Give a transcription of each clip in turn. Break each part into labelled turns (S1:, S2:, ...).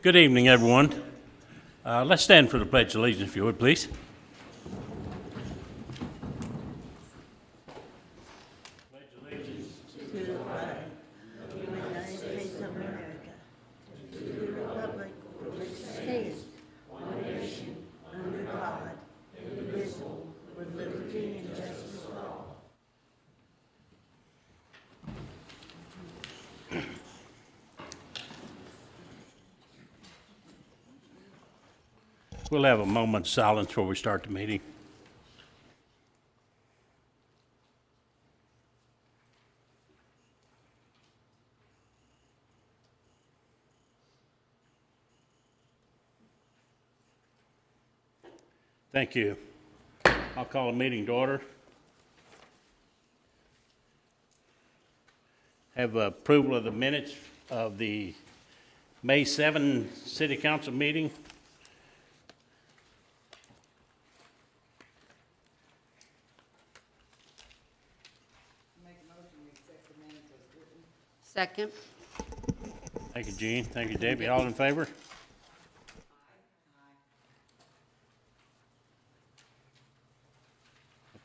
S1: Good evening, everyone. Let's stand for the Pledge of Allegiance, if you would, please.
S2: To the flag of the United States of America, to the republic for which it stands, one nation, under God, indivisible, with liberty and justice for all.
S1: We'll have a moment's silence before we start the meeting. Thank you. I'll call a meeting to order. Have approval of the minutes of the May 7 City Council meeting.
S3: Make a motion to accept the minutes as written.
S4: Second.
S1: Thank you, Jean. Thank you, Debbie. All in favor?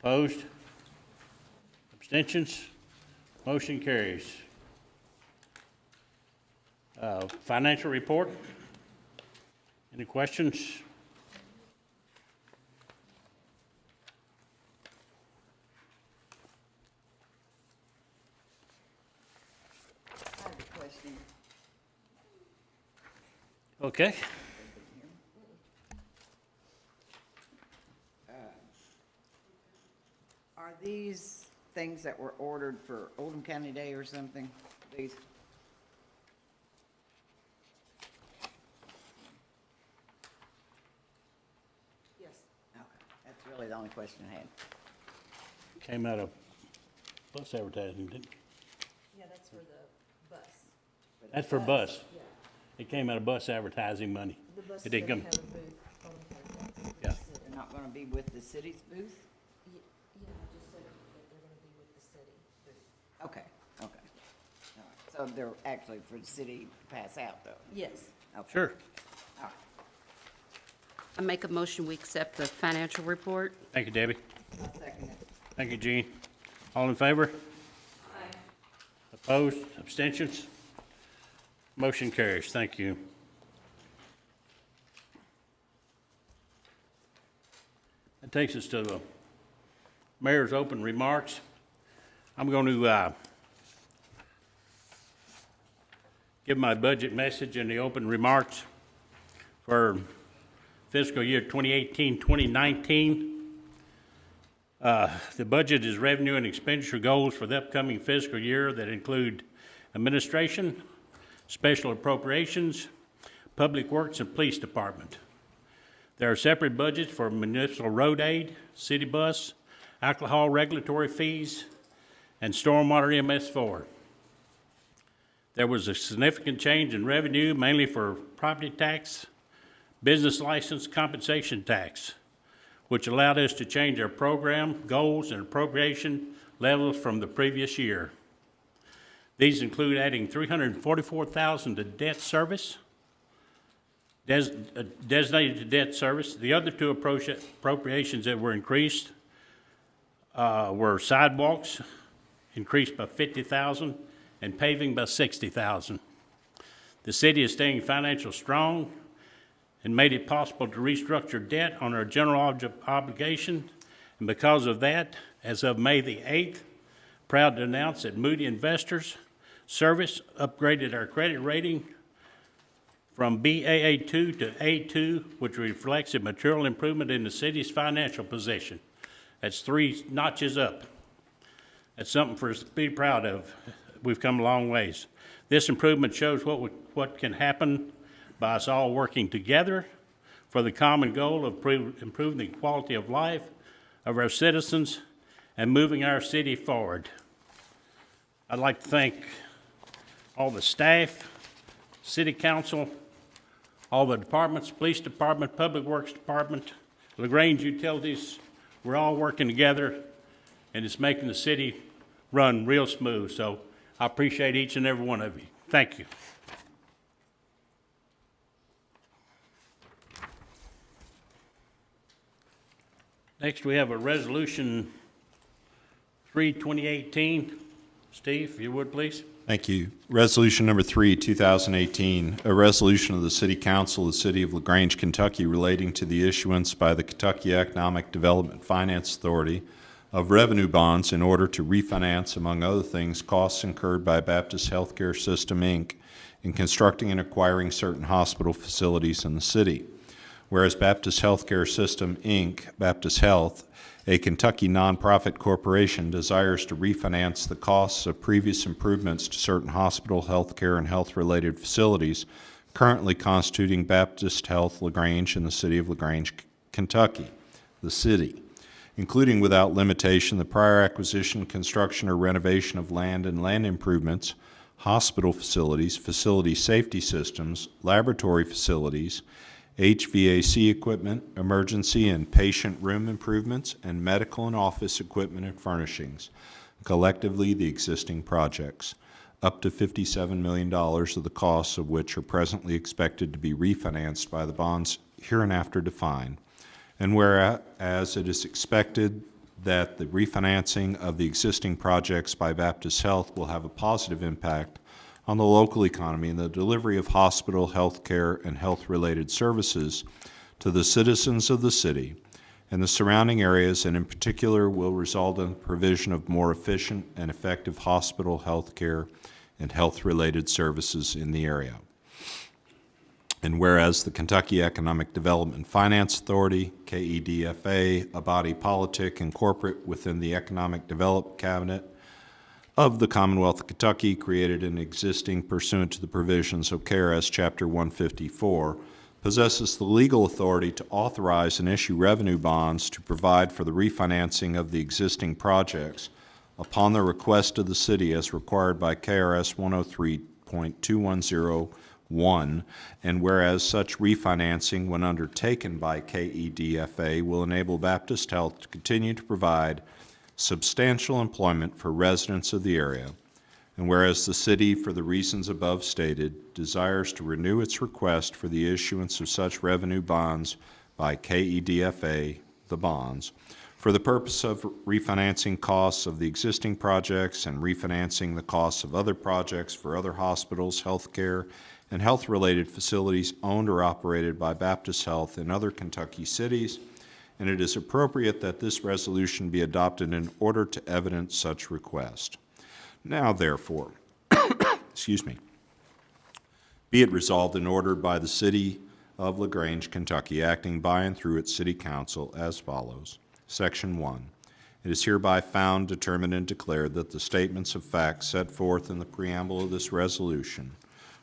S1: Opposed? Abstentions? Motion carries. Financial report? Any questions?
S3: I have a question.
S1: Okay.
S3: Are these things that were ordered for Oldham County Day or something? These? Yes. Okay, that's really the only question I had.
S1: Came out of bus advertising, didn't it?
S5: Yeah, that's for the bus.
S1: That's for bus. It came out of bus advertising money.
S5: The bus
S1: It
S5: is
S1: didn't
S5: gonna
S1: come.
S5: have a booth on the playground.
S1: Yeah.
S3: They're not gonna be with the city's booth?
S5: Yeah, I just said that they're gonna be with the city booth.
S3: Okay, okay. All right. So they're actually for the city to pass out, though?
S5: Yes.
S3: Okay.
S1: Sure.
S3: All right.
S4: I make a motion, we accept the financial report.
S1: Thank you, Debbie.
S3: I'll second it.
S1: Thank you, Jean. All in favor? Aye. Opposed? Abstentions? Motion carries. Thank you. That takes us to the mayor's open remarks. I'm going to give my budget message in the open remarks for fiscal year 2018-2019. The budget is revenue and expenditure goals for the upcoming fiscal year that include administration, special appropriations, public works, and police department. There are separate budgets for municipal road aid, city bus, alcohol regulatory fees, and stormwater MS4. There was a significant change in revenue, mainly for property tax, business license compensation tax, which allowed us to change our program, goals, and appropriation levels from the previous year. These include adding $344,000 to debt service, designated to debt service. The other two appropriations that were increased were sidewalks, increased by $50,000, and paving by $60,000. The city is staying financially strong and made it possible to restructure debt on our general obligation. And because of that, as of May the 8th, proud to announce that Moody Investors Service upgraded our credit rating from Baa2 to A2, which reflects a material improvement in the city's financial position. That's 3 notches up. That's something for us to be proud of. We've come a long ways. This improvement shows what can happen by us all working together for the common goal of improving the quality of life of our citizens and moving our city forward. I'd like to thank all the staff, city council, all the departments, police department, public works department, LaGrange utilities. We're all working together, and it's making the city run real smooth. So I appreciate each and every one of you. Thank you. Next, we have a resolution 3/2018. Steve, if you would, please.
S6: Thank you. Resolution number 3, 2018, a resolution of the City Council of the City of LaGrange, Kentucky, relating to the issuance by the Kentucky Economic Development Finance Authority of revenue bonds in order to refinance, among other things, costs incurred by Baptist Healthcare System, Inc. in constructing and acquiring certain hospital facilities in the city. Whereas Baptist Healthcare System, Inc., Baptist Health, a Kentucky nonprofit corporation, desires to refinance the costs of previous improvements to certain hospital, healthcare, and health-related facilities currently constituting Baptist Health LaGrange in the city of LaGrange, Kentucky, the city, including without limitation the prior acquisition, construction, or renovation of land and land improvements, hospital facilities, facility safety systems, laboratory facilities, HVAC equipment, emergency and patient room improvements, and medical and office equipment and furnishings, collectively the existing projects, up to $57 million of the costs of which are presently expected to be refinanced by the bonds hereinafter defined. And whereas it is expected that the refinancing of the existing projects by Baptist Health will have a positive impact on the local economy and the delivery of hospital, health care, and health-related services to the citizens of the city and the surrounding areas, and in particular will result in the provision of more efficient and effective hospital, health care, and health-related services in the area. And whereas the Kentucky Economic Development Finance Authority, KEDFA, a body politic and corporate within the Economic Development Cabinet of the Commonwealth of Kentucky, created and existing pursuant to the provisions of KRS Chapter 154, possesses the legal authority to authorize and issue revenue bonds to provide for the refinancing of the existing projects upon the request of the city as required by KRS 103.2101, and whereas such refinancing, when undertaken by KEDFA, will enable Baptist Health to continue to provide substantial employment for residents of the area, and whereas the city, for the reasons above stated, desires to renew its request for the issuance of such revenue bonds by KEDFA, the bonds, for the purpose of refinancing costs of the existing projects and refinancing the costs of other projects for other hospitals, health care, and health-related facilities owned or operated by Baptist Health in other Kentucky cities, and it is appropriate that this resolution be adopted in order to evidence such request. Now, therefore, excuse me, be it resolved and ordered by the City of LaGrange, Kentucky, acting by and through its City Council as follows. Section 1. It is hereby found, determined, and declared that the statements of fact set forth in the preamble of this resolution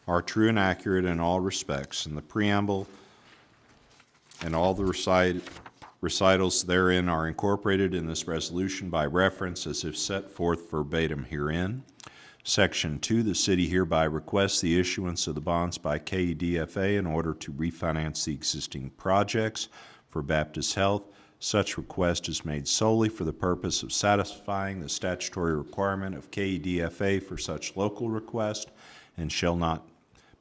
S6: are true and accurate in all respects, and the preamble and all the recitals therein are incorporated in this resolution by reference as if set forth verbatim herein. Section 2, the city hereby requests the issuance of the bonds by KEDFA in order to refinance the existing projects for Baptist Health. Such request is made solely for the purpose of satisfying the statutory requirement of KEDFA for such local request and shall not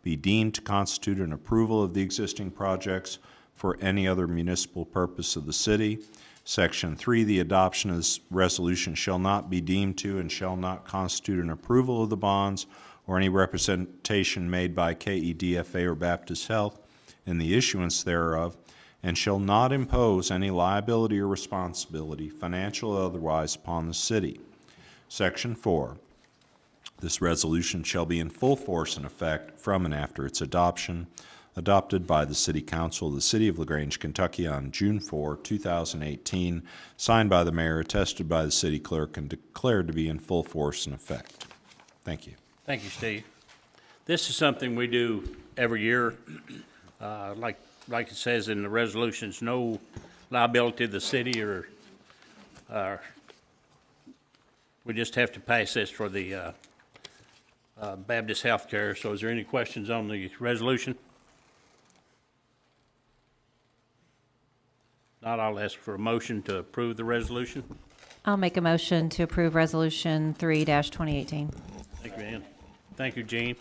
S6: be deemed to constitute an approval of the existing projects for any other municipal purpose of the city. Section 3, the adoption of this resolution shall not be deemed to and shall not constitute an approval of the bonds or any representation made by KEDFA or Baptist Health in the issuance thereof, and shall not impose any liability or responsibility, financial or otherwise, upon the city. Section 4, this resolution shall be in full force and effect from and after its adopted by the City Council of the City of LaGrange, Kentucky on June 4, 2018, signed by the mayor, attested by the city clerk, and declared to be in full force and effect. Thank you.
S1: Thank you, Steve. This is something we do every year. Like it says in the resolutions, no liability to the city or we just have to pass this for the Baptist Healthcare. So is there any questions on the resolution? Not, I'll ask for a motion to approve the resolution.
S7: I'll make a motion to approve Resolution 3-2018.
S1: Thank you, Ann. Thank you, Gene.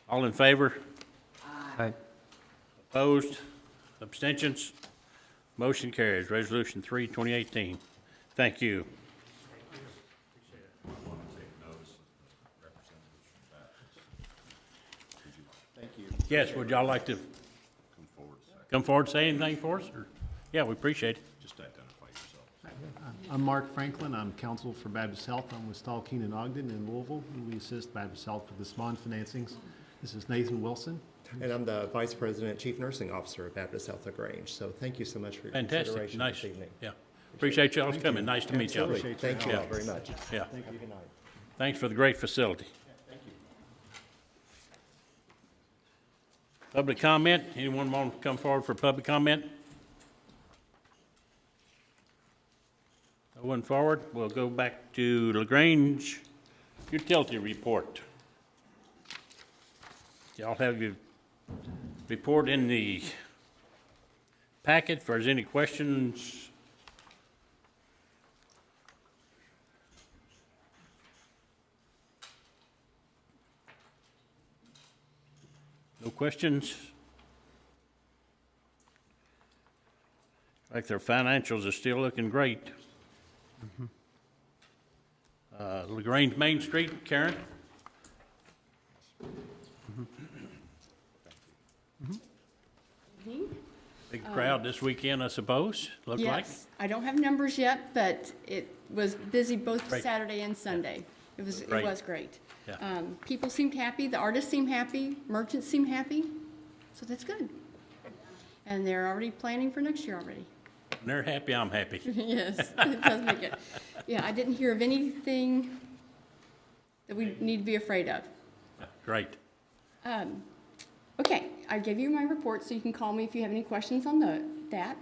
S1: All in favor?
S8: Aye.
S1: Opposed? Abstentions? Motion carries. Resolution 3, 2018. Thank you. Yes, would y'all like to come forward and say anything for us? Or, yeah, we appreciate it.
S6: Just identify yourself.
S8: I'm Mark Franklin. I'm counsel for Baptist Health. I'm with Stahl, Keenan, Ogden in Louisville. We assist Baptist Health with this bond financings. This is Nathan Wilson.
S9: And I'm the Vice President, Chief Nursing Officer at Baptist Health LaGrange. So thank you so much for your
S1: Fantastic.
S9: consideration
S1: Nice.
S9: this evening.
S1: Yeah. Appreciate y'all coming. Nice to meet y'all.
S9: Absolutely. Thank you all
S1: Yeah.
S9: very much.
S1: Yeah.
S9: Have a good night.
S1: Thanks for the great facility. Public comment? Anyone want to come forward for public comment? No one forward? We'll go back to LaGrange utility report. Y'all have your report in the packet. If there's any questions, no questions? Like their financials are still looking great. LaGrange Main Street, Karen? Big crowd this weekend, I suppose, look like?
S10: Yes, I don't have numbers yet, but it was busy both
S1: Great.
S10: Saturday and Sunday. It was great.
S1: Yeah.
S10: People seemed happy, the artists seemed happy, merchants seemed happy, so that's good. And they're already planning for next year already.
S1: When they're happy, I'm happy.
S10: Yes, it does make it. Yeah, I didn't hear of anything that we need to be afraid of.
S1: Great.
S10: Okay, I gave you my report, so you can call me if you have any questions on that.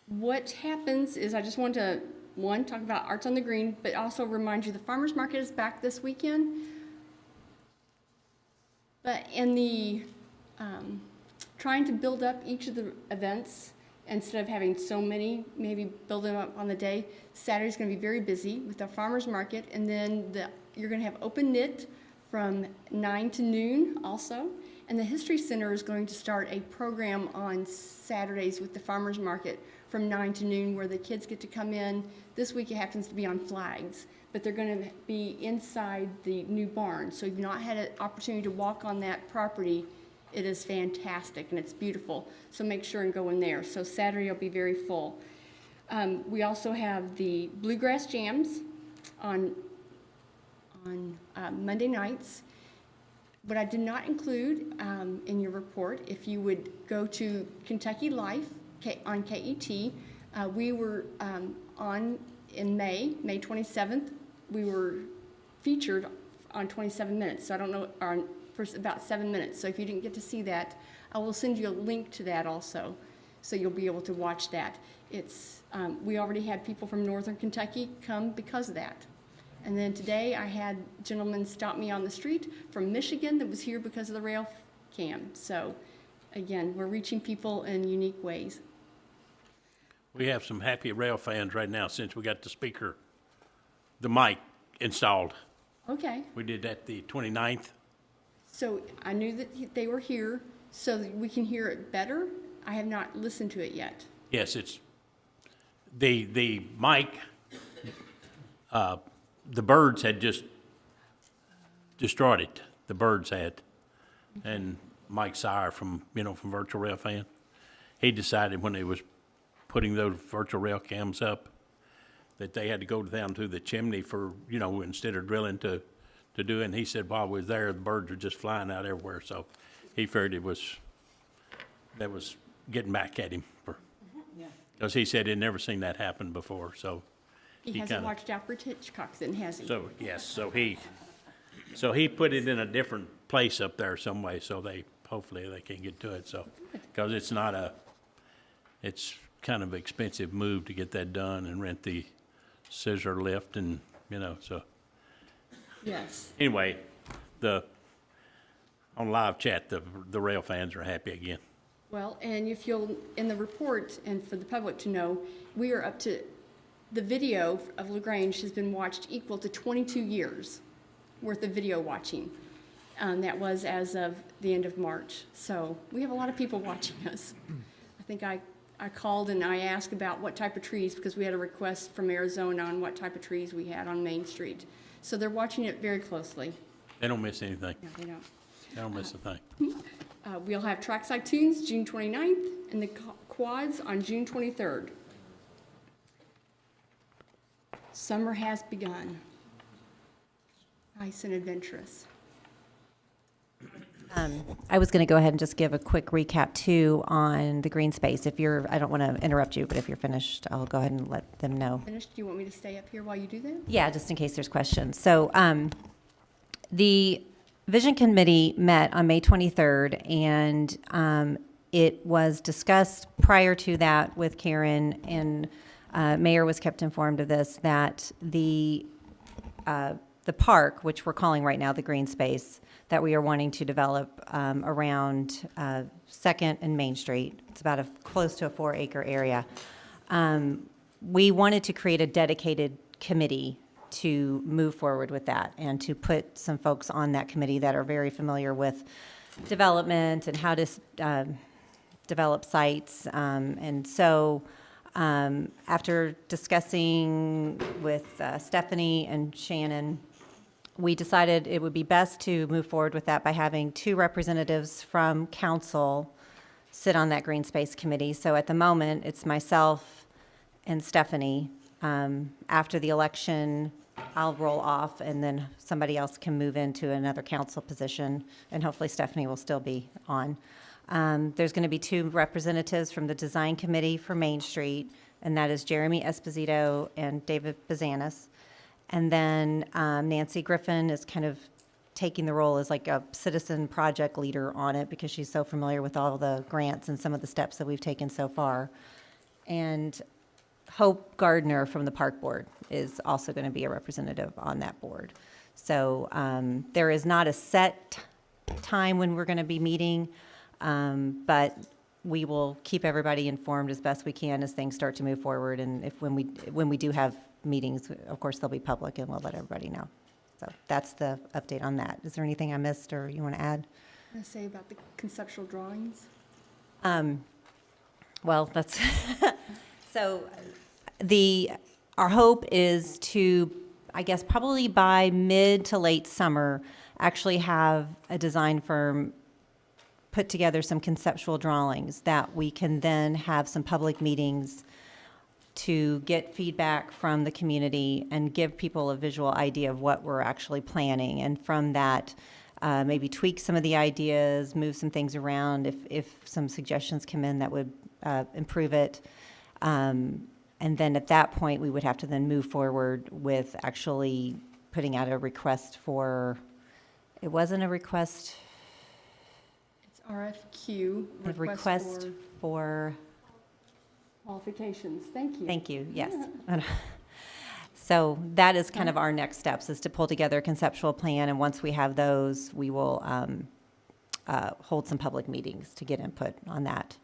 S10: What happens is I just want to, one, talk about Arts on the Green, but also remind you the farmer's market is back this weekend. But in the, trying to build up each of the events, instead of having so many, maybe build them up on the day, Saturday's going to be very busy with the farmer's market, and then you're going to have open knit from 9 to noon also. And the History Center is going to start a program on Saturdays with the farmer's market from 9 to noon where the kids get to come in. This week it happens to be on flags, but they're going to be inside the new barn. So if you've not had an opportunity to walk on that property, it is fantastic and it's beautiful. So make sure and go in there. So Saturday will be very full. We also have the Bluegrass Jams on Monday nights. What I did not include in your report, if you would go to Kentucky Life on KET, we were on in May 27th, we were featured on 27 minutes. So I don't know, for about 7 minutes. So if you didn't get to see that, I will send you a link to that also, so you'll be able to watch that. It's we already had people from Northern Kentucky come because of that. And then today I had a gentleman stop me on the street from Michigan that was here because of the rail cam. So again, we're reaching people in unique ways.
S1: We have some happy rail fans right now since we got the mic installed.
S10: Okay,
S1: We did that the 29th.
S10: so I knew that they were here so that we can hear it better. I have not listened to it yet.
S1: Yes, it's the Mike, the birds had just destroyed it. The birds had. And Mike Sire from Virtual Rail Fan, he decided when they was putting those virtual rail cams up that they had to go down to the chimney for, instead of drilling to do it. And he said while we was there, the birds were just flying out everywhere. So he figured that was getting back at him because he said he'd never seen that happen before. So
S10: He hasn't
S1: kinda-
S10: watched Alfred Hitchcock then, has he?
S1: So, yes, so he put it in a different place up there some way, so hopefully they can get to it, so. Because it's kind of expensive move to get that done and rent the scissor lift and, so.
S10: Yes.
S1: Anyway, on live chat, the rail fans are happy again.
S10: Well, and if you'll, in the report, and for the public to know, we are up to, the video of LaGrange has been watched equal to 22 years worth of video watching. That was as of the end of March. So we have a lot of people watching us. I think I called and I asked about what type of trees, because we had a request from Arizona on what type of trees we had on Main Street. So they're watching it very closely.
S1: They don't miss anything.
S10: No, they don't.
S1: They don't miss a thing.
S10: We'll have Trackside Tunes June 29th and the quads on June 23rd. Summer has begun. Nice and adventurous.
S7: I was going to go ahead and just give a quick recap too on the green space. I don't want to interrupt you, but if you're finished, I'll go ahead and let them know.
S10: Finished? Do you want me to stay up here while you do that?
S7: Yeah, just in case there's questions. So the Vision Committee met on May 23rd, and it was discussed prior to that with Karen, and Mayor was kept informed of this, that the park, which we're calling right now the green space, that we are wanting to develop around 2nd and Main Street. It's about close to a 4-acre area. We wanted to create a dedicated committee to move forward with that and to put some folks on that committee that are very familiar with development and how to develop sites. And so after discussing with Stephanie and Shannon, we decided it would be best to move forward with that by having 2 representatives from council sit on that green space committee. So at the moment, it's myself and Stephanie. After the election, I'll roll off, and then somebody else can move into another council position, and hopefully Stephanie will still be on. There's going to be 2 representatives from the design committee for Main Street, and that is Jeremy Esposito and David Bazanis. And then Nancy Griffin is kind of taking the role as like a citizen project leader on it because she's so familiar with all the grants and some of the steps that we've taken so far. And Hope Gardner from the Park Board is also going to be a representative on that board. So there is not a set time when we're going to be meeting, but we will keep everybody informed as best we can as things start to move forward. And when we do have meetings, of course, they'll be public and we'll let everybody know. So that's the update on that. Is there anything I missed or you want to add?
S10: I'm going to say about the conceptual drawings.
S7: Well, that's, so our hope is to, I guess, probably by mid to late summer, actually have a design firm put together some conceptual drawings that we can then have some public meetings to get feedback from the community and give people a visual idea of what we're actually planning. And from that, maybe tweak some of the ideas, move some things around if some suggestions come in that would improve it. And then at that point, we would have to then move forward with actually putting out a request for, it wasn't a request,
S10: It's RFQ.
S7: a request for,
S10: Qualifications. Thank you.
S7: thank you, yes. So that is kind of our next steps, is to pull together a conceptual plan, and once we have those, we will hold some public meetings to get input on that.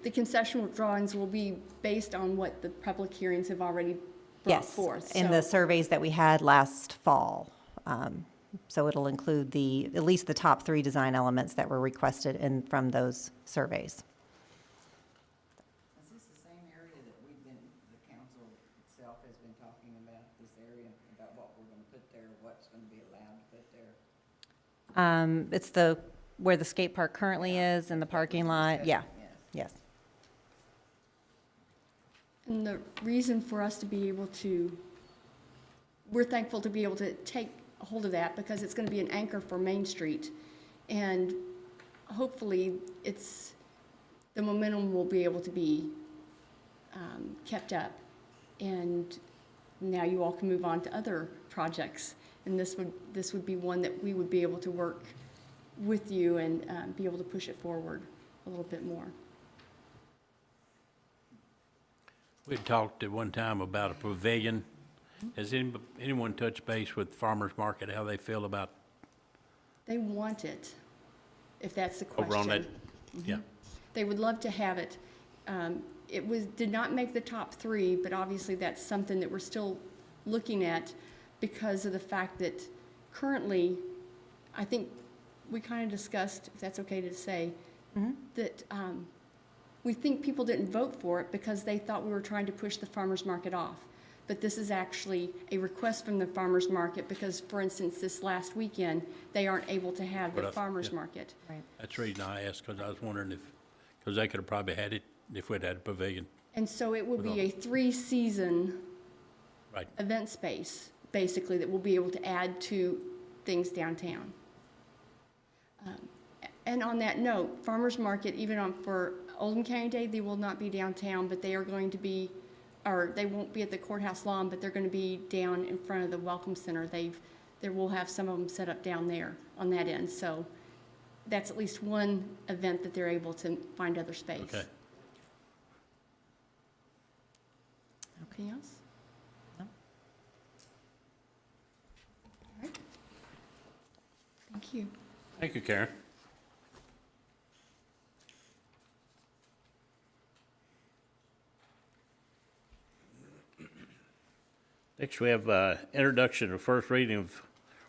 S10: The conceptual drawings will be based on what the public hearings have already brought
S7: Yes,
S10: forth.
S7: and the surveys that we had last fall. So it'll include at least the top 3 design elements that were requested from those surveys.
S3: Is this the same area that we've been
S7: It's where the skate park currently is in the parking lot. Yeah, yes.
S10: And the reason for us to be able to, we're thankful to be able to take hold of that because it's going to be an anchor for Main Street. And hopefully the momentum will be able to be kept up. And now you all can move on to other projects. And this would be one that we would be able to work with you and be able to push it forward a little bit more.
S1: We had talked at one time about a pavilion. Has anyone touched base with Farmers Market, how they feel about
S10: They want it, if that's the question.
S1: over on that? Yeah,
S10: They would love to have it. Did not make the top 3, but obviously that's something that we're still looking at because of the fact that currently, I think we kind of discussed, if that's okay to say, that we think people didn't vote for it because they thought we were trying to push the farmer's market off. But this is actually a request from the farmer's market because, for instance, this last weekend, they aren't able to have the farmer's market.
S7: Right.
S1: that's the reason I asked, because I was wondering because they could have probably had it if we'd had a pavilion.
S10: And so it will be a 3-season
S1: Right.
S10: event space, basically, that we'll be able to add to things downtown. And on that note, farmer's market, even for Oldham County Day, they will not be downtown, but they are going to be, or they won't be at the courthouse lawn, but they're going to be down in front of the Welcome Center. We'll have some of them set up down there on that end. So that's at least one event that they're able to find other space.
S1: Okay.
S10: Anything else?
S7: No.
S10: All right. Thank you.
S1: Thank you, Karen. Next, we have introduction of first reading of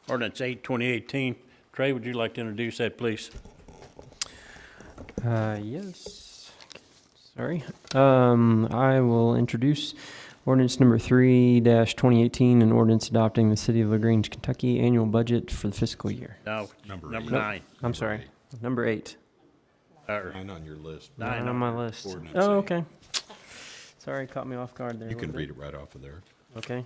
S1: ordinance 8, 2018. Trey, would you like to introduce that, please?
S11: Yes. Sorry. I will introduce ordinance number 3-2018, an ordinance adopting the City of LaGrange, Kentucky annual budget for the fiscal year.
S1: No,
S6: Number
S1: number
S6: eight.
S1: 9.
S11: I'm sorry. Number 8.
S1: Or
S6: 9 on your list.
S1: Nine.
S11: Not on my list.
S6: Ordinance
S11: Oh,
S6: 8.
S11: okay. Sorry, caught me off guard there.
S6: You can read it right off of there.
S11: Okay.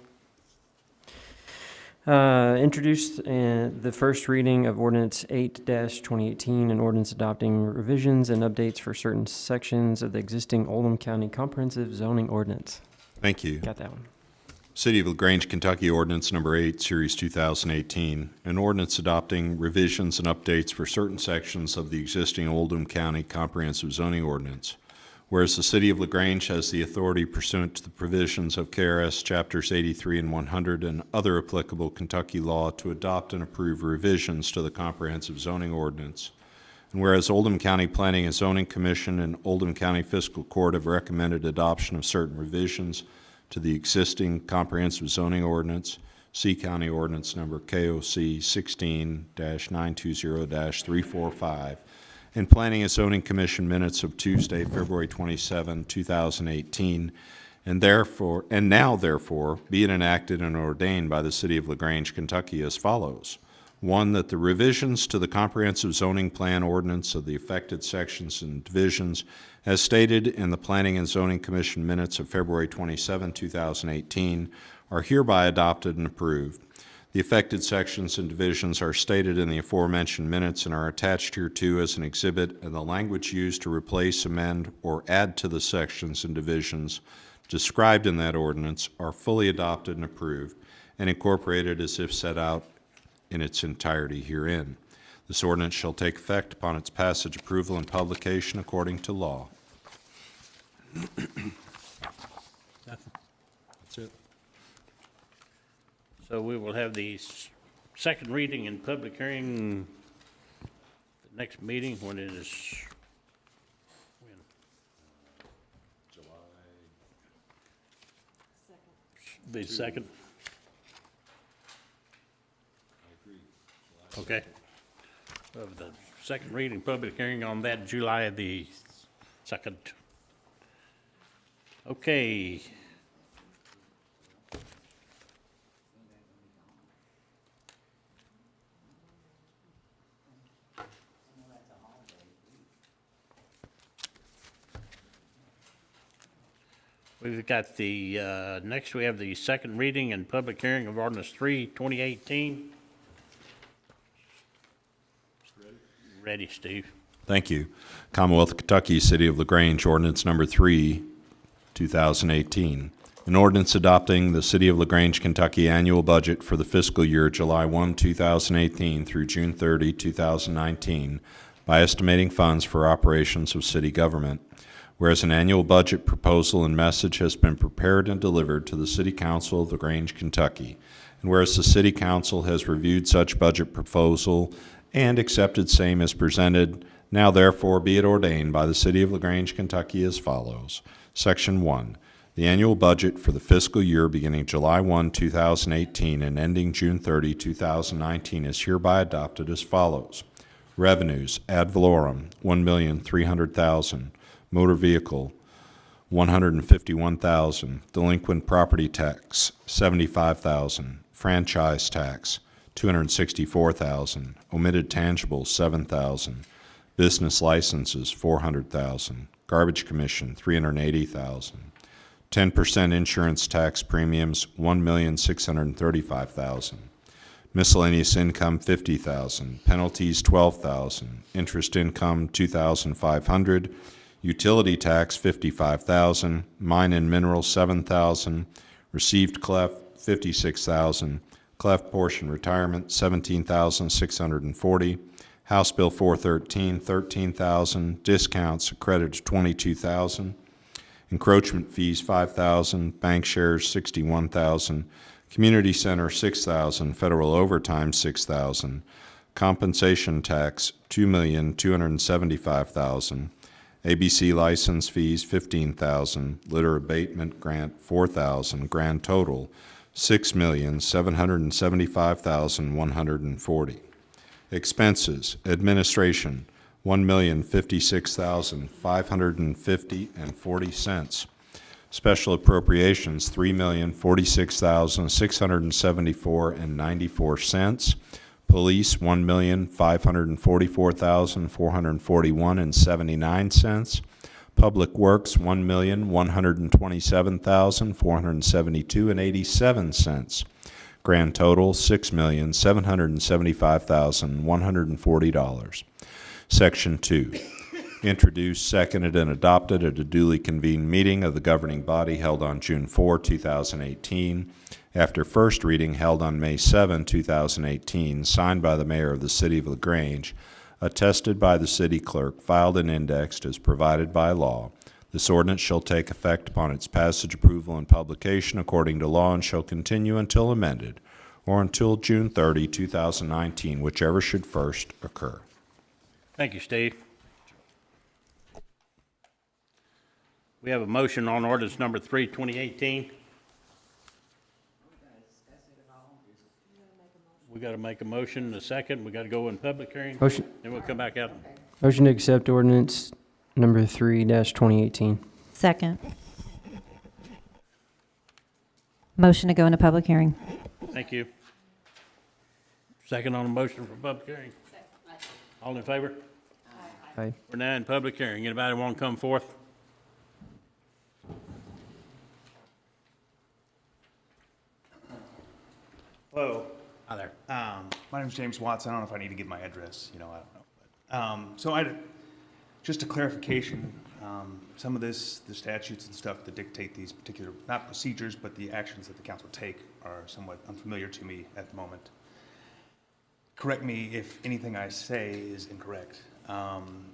S11: Introduced the first reading of ordinance 8-2018, an ordinance adopting revisions and updates for certain sections of the existing Oldham County Comprehensive Zoning Ordinance.
S6: Thank you.
S11: Got that one.
S6: City of LaGrange, Kentucky Ordinance Number 8, Series 2018, an ordinance adopting revisions and updates for certain sections of the existing Oldham County Comprehensive Zoning Ordinance. Whereas the City of LaGrange has the authority pursuant to the provisions of KRS Chapters 83 and 100 and other applicable Kentucky law to adopt and approve revisions to the Comprehensive Zoning Ordinance. And whereas Oldham County Planning and Zoning Commission and Oldham County Fiscal Court have recommended adoption of certain revisions to the existing Comprehensive Zoning Ordinance, see County Ordinance Number KOC 16-920-345, and Planning and Zoning Commission minutes of Tuesday, February 27, 2018, and now therefore be it enacted and ordained by the City of LaGrange, Kentucky as follows. 1, that the revisions to the Comprehensive Zoning Plan Ordinance of the affected sections and divisions as stated in the Planning and Zoning Commission minutes of February 27, 2018, are hereby adopted and approved. The affected sections and divisions are stated in the aforementioned minutes and are attached hereto as an exhibit, and the language used to replace, amend, or add to the sections and divisions described in that ordinance are fully adopted and approved and incorporated as if set out in its entirety herein. This ordinance shall take effect upon its passage, approval, and publication according to law. That's it.
S1: So we will have the second reading and public hearing the next meeting when it is the second. Okay. Of the second reading, public hearing on that July the 2nd. Okay. We've got the, next we have the second reading and public hearing of ordinance 3, 2018. Ready, Steve.
S6: Thank you. Commonwealth of Kentucky, City of LaGrange, ordinance number 3, 2018. An ordinance adopting the City of LaGrange, Kentucky annual budget for the fiscal year July 1, 2018 through June 30, 2019 by estimating funds for operations of city government. Whereas an annual budget proposal and message has been prepared and delivered to the City Council of LaGrange, Kentucky, and whereas the City Council has reviewed such budget proposal and accepted same as presented, now therefore be it ordained by the City of LaGrange, Kentucky as follows. Section 1. The annual budget for the fiscal year beginning July 1, 2018 and ending June 30, 2019 is hereby adopted as follows. Revenues, ad valorem, $1,300,000. Motor vehicle, $151,000. Delinquent property tax, $75,000. Franchise tax, $264,000. Omitted tangibles, $7,000. Business licenses, $400,000. Garbage commission, $380,000. 10% insurance tax premiums, $1,635,000. Miscellaneous income, $50,000. Penalties, $12,000. Interest income, $2,500. Utility tax, $55,000. Mine and mineral, $7,000. Received clef, $56,000. Clef portion retirement, $17,640. House Bill 413, $13,000. Discounts accredited, $22,000. Encroachment fees, $5,000. Bank shares, $61,000. Community center, $6,000. Federal overtime, $6,000. Compensation tax, $2,275,000. ABC license fees, $15,000. Litter abatement grant, $4,000. Grand total, $6,775,140. Expenses, administration, $1,056,550.40. Special appropriations, $3,046,674.94. Police, $1,544,441.79. Public Works, $1,127,472.87. Grand total, $6,775,140. Section 2. Introduced, seconded, and adopted at a duly convened meeting of the governing body held on June 4, 2018. After first reading held on May 7, 2018, signed by the mayor of the City of LaGrange, attested by the city clerk, filed and indexed as provided by law. This ordinance shall take effect upon its passage, approval, and publication according to law and shall continue until amended or until June 30, 2019, whichever should first occur.
S1: Thank you, Steve. We have a motion on ordinance number 3, 2018. We got to make a motion, a second. We got to go in public hearing.
S11: Motion.
S1: Then we'll come back out.
S11: Motion to accept ordinance number 3-2018.
S7: Second. Motion to go into public hearing.
S1: Thank you. Second on the motion for public hearing. All in favor?
S11: Aye.
S1: We're now in public hearing. Anybody want to come forth?
S12: Hello.
S1: Hi there.
S12: My name's James Watson. I don't know if I need to give my address. I don't know. But, just a clarification. Some of the statutes and stuff that dictate these particular, not procedures, but the actions that the council take are somewhat unfamiliar to me at the moment. Correct me if anything I say is incorrect.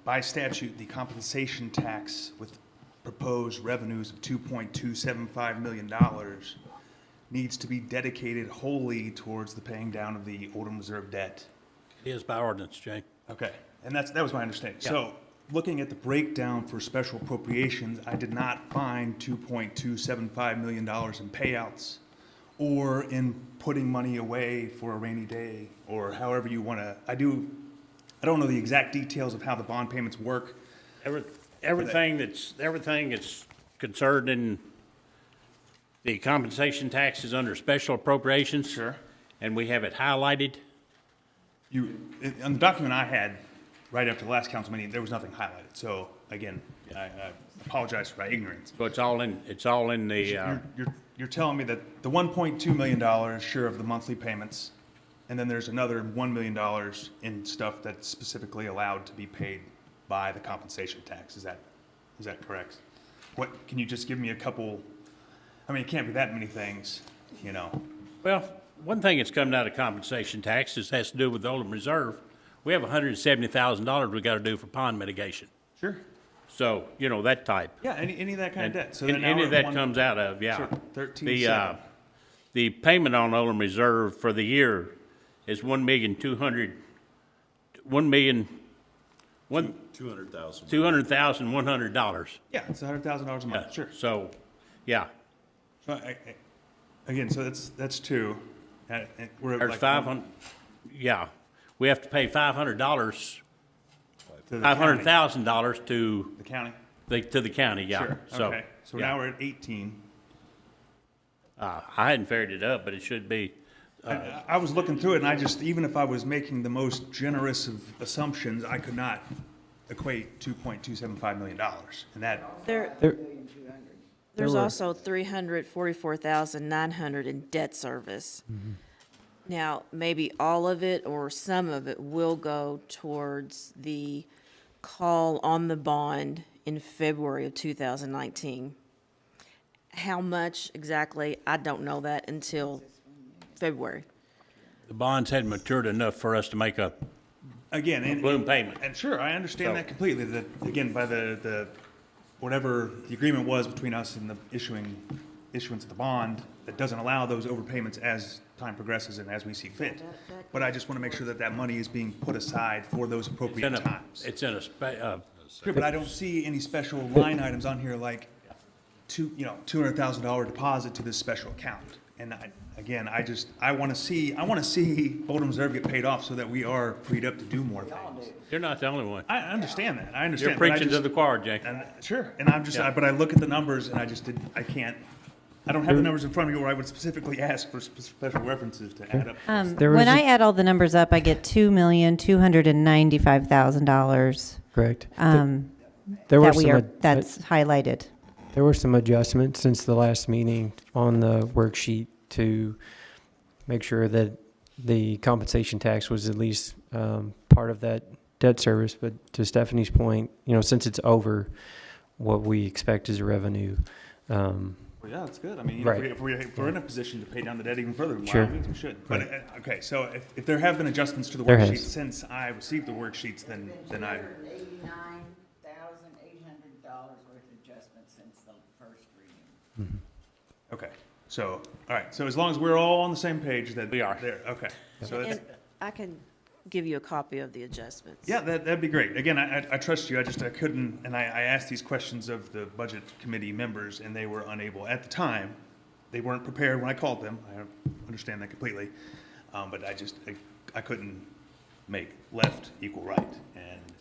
S12: By statute, the compensation tax with proposed revenues of $2.275 million needs to be dedicated wholly towards the paying down of the Oldham Reserve debt.
S1: It is by ordinance, Jay.
S12: Okay, and that was my understanding.
S1: Yeah.
S12: So, looking at the breakdown for special appropriations, I did not find $2.275 million in payouts or in putting money away for a rainy day or however you want to. I don't know the exact details of how the bond payments work.
S1: Everything that's concerned in the compensation tax is under special appropriations.
S12: Sure.
S1: And we have it highlighted.
S12: On the document I had right after the last council meeting, there was nothing highlighted. So again, I apologize for my ignorance.
S1: So it's all in the,
S12: You're telling me that the $1.2 million is sure of the monthly payments, and then there's another $1 million in stuff that's specifically allowed to be paid by the compensation tax. Is that correct? What, can you just give me a couple, I mean, it can't be that many things, you know?
S1: well, one thing that's coming out of compensation taxes has to do with the Oldham Reserve. We have $170,000 we gotta do for pond mitigation.
S12: Sure.
S1: So, you know, that type.
S12: Yeah, any of that kind of debt. So
S1: And
S12: then now
S1: any
S12: we're
S1: of
S12: at
S1: that
S12: one-
S1: comes out of, yeah.
S12: Sure, 13.7.
S1: The payment on Oldham Reserve for the year is $200,000, $200,100.
S12: Yeah, it's $100,000 a month, sure.
S1: So, yeah,
S12: So again, so that's two. And we're at
S1: there's
S12: like
S1: 500, yeah. We have to pay $500,
S12: to the county.
S1: $500,000 to
S12: The county?
S1: to the county, yeah.
S12: Sure,
S1: So,
S12: okay. So
S1: yeah.
S12: now we're at 18.
S1: I hadn't figured it up, but it should be,
S12: I was looking through it, and I just, even if I was making the most generous of assumptions, I could not equate $2.275 million. And that,
S5: There's
S11: were-
S5: also 344,900 in debt service. Now, maybe all of it or some of it will go towards the call on the bond in February of 2019. How much exactly, I don't know that until February.
S1: the bonds hadn't matured enough for us to make a
S12: again, and.
S1: balloon payment.
S12: And sure, I understand
S1: So-
S12: that completely, that, again, by the, whatever the agreement was between us and the issuance of the bond, that doesn't allow those overpayments as time progresses and as we see fit. But I just want to make sure that that money is being put aside for those appropriate times.
S1: It's in a,
S12: Sure, but I don't see any special line items on here like $200,000 deposit to this special account. And I want to see Oldham Reserve get paid off so that we are freed up to do more things.
S1: you're not the only one.
S12: I understand that. I
S1: You're
S12: understand. but I
S1: preaching to
S12: just-
S1: the choir, Jake.
S12: And sure, and I'm just,
S1: Yeah.
S12: but I look at the numbers and I don't have the numbers in front of me where I would specifically ask for special references to add up.
S11: There was
S7: When
S11: a-
S7: I add all the numbers up, I get $2,295,000.
S11: Correct.
S7: That
S11: were
S7: we
S11: some
S7: are,
S11: ad-
S7: that's highlighted.
S11: There were some adjustments since the last meeting on the worksheet to make sure that the compensation tax was at least part of that debt service. But to Stephanie's point, since it's over what we expect as a revenue,
S12: Well, yeah, that's good. I mean,
S11: Right.
S12: if we're in a position to pay down the debt even further, by
S11: Sure.
S12: all means, we should. But, okay, so if there have been adjustments to the
S11: There
S12: worksheet
S11: has.
S12: since I received the worksheets, then I,
S3: $89,800 worth of adjustments since the first reading.
S12: okay. So, all right, so as long as we're all on the same page that.
S1: We are.
S12: There, okay. So
S5: And
S12: that's,
S5: I can give you a copy of the adjustments.
S12: yeah, that'd be great. Again, I trust you. I couldn't, and I asked these questions of the budget committee members, and they were unable, at the time, they weren't prepared when I called them. I understand that completely. But I couldn't make left equal right,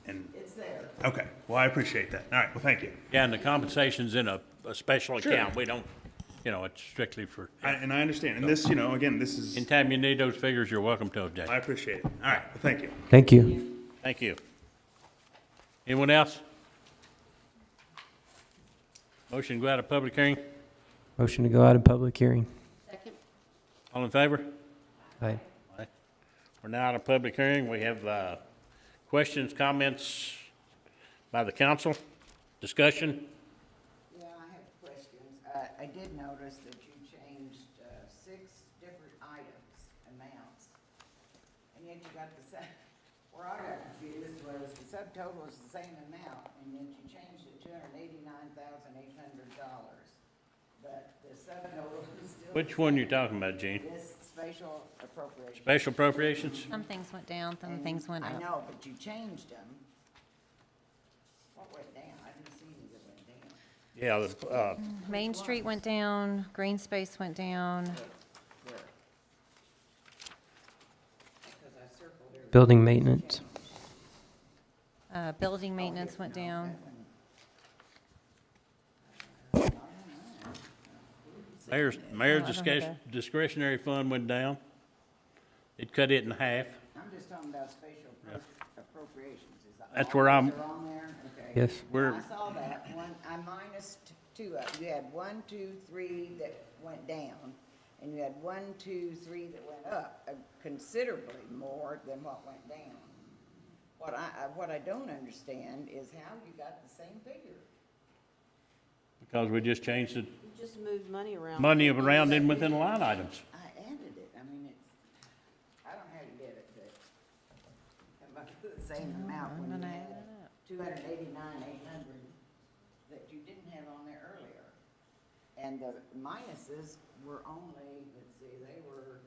S12: and.
S3: It's there.
S12: Okay, well, I appreciate that. All right, well, thank you.
S1: Yeah, and the compensation's in a special
S12: Sure.
S1: account. We don't, it's strictly for,
S12: And I understand, and this, again, this is,
S1: anytime you need those figures, you're welcome to object.
S12: I appreciate it. All right, well, thank you.
S11: thank you.
S1: Thank you. Anyone else? Motion to go out of public hearing?
S11: Motion to go out of public hearing.
S4: Second?
S1: All in favor?
S11: Aye.
S1: We're now out of public hearing. We have questions, comments by the council, discussion.
S3: Yeah, I have questions. I did notice that you changed 6 different items, amounts. And yet you got where I got confused was the subtotal is the same amount, and yet you changed it to $289,800. But the subtotal is still.
S1: Which one you talking about, Gene?
S3: This special appropriation.
S1: Special appropriations?
S7: Some things went down, some things went
S3: I
S7: up.
S3: know, but you changed them. What went down? I didn't see any that went down.
S1: Yeah,
S7: Main Street went down, green space went down.
S3: Where? Because I circled everything.
S11: Building maintenance.
S7: Building maintenance went down.
S1: mayor's
S7: I don't have
S1: discretionary fund went down. It cut it in half.
S3: I'm just talking about spatial appropriations. Is that
S1: That's
S3: all
S1: where I'm-
S3: those are on there? Okay.
S11: Yes.
S1: We're-
S3: I saw that one, I minused two of them. You had 1, 2, 3 that went down, and you had 1, 2, 3 that went up, considerably more than what went down. What I don't understand is how you got the same figure.
S1: Because we just changed the
S5: You just moved money around.
S1: money around in within the line items.
S3: I added it, I mean, I don't know how you did it, but come up with the same amount when you had 289,800 that you didn't have on there earlier. And the minuses were only, let's see, they were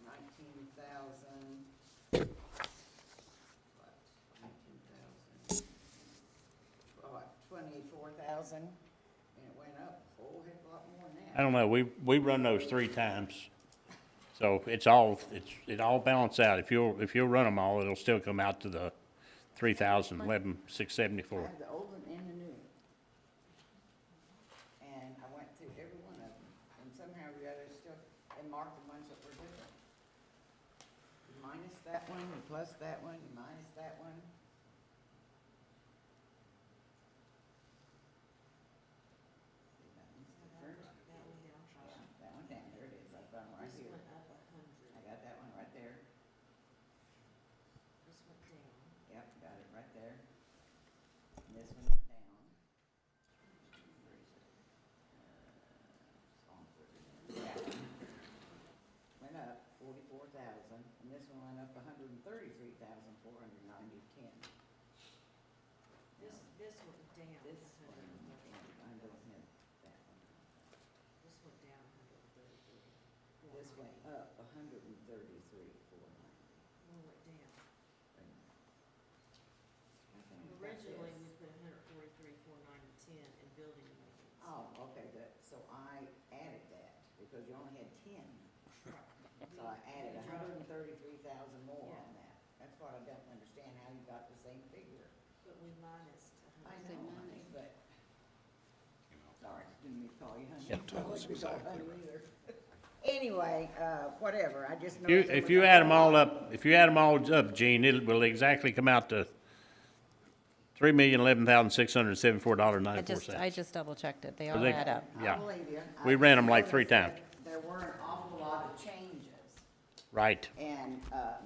S3: 19,000. What, 19,000, what, 24,000, and it went up a whole heck of a lot more than that.
S1: I don't know, we run those 3 times. So it all balance out. If you'll run them all, it'll still come out to the 3,011,674.
S3: I have the old one and the new one. And I went through every one of them, and somehow or the other still, and marked the ones that were different. You minus that one, you plus that one, you minus that one. That one down, there it is, I've got it right here. I got that one right there. Yep, got it right there. And this one went down. Where is it? It's on for it. That one went up 44,000, and this one went up 133,490.10.
S5: This went down.
S3: This one, I don't have that one.
S5: This went down 133.
S3: This went up 133,490.
S5: No, it went down.
S3: Originally,
S5: we put 143,490.10 in building maintenance.
S3: Oh, okay, so I added that, because you only had 10. So I added 133,000 more on that. That's what I don't understand, how you got the same figure.
S5: But we minus
S3: I know, honey, but, sorry, didn't mean to call you honey.
S1: Yeah.
S3: Don't let me call honey either. Anyway, whatever, I just
S1: If
S3: noticed.
S1: if you add them all up, Gene, it will exactly come out to $3,011,674.94.
S7: I just double checked it. They all
S1: They-
S7: add up.
S1: Yeah,
S3: I believe you. I
S1: We ran
S3: just
S1: 'em like 3
S3: noticed that
S1: times.
S3: There were an awful lot of changes.
S1: right.
S3: And that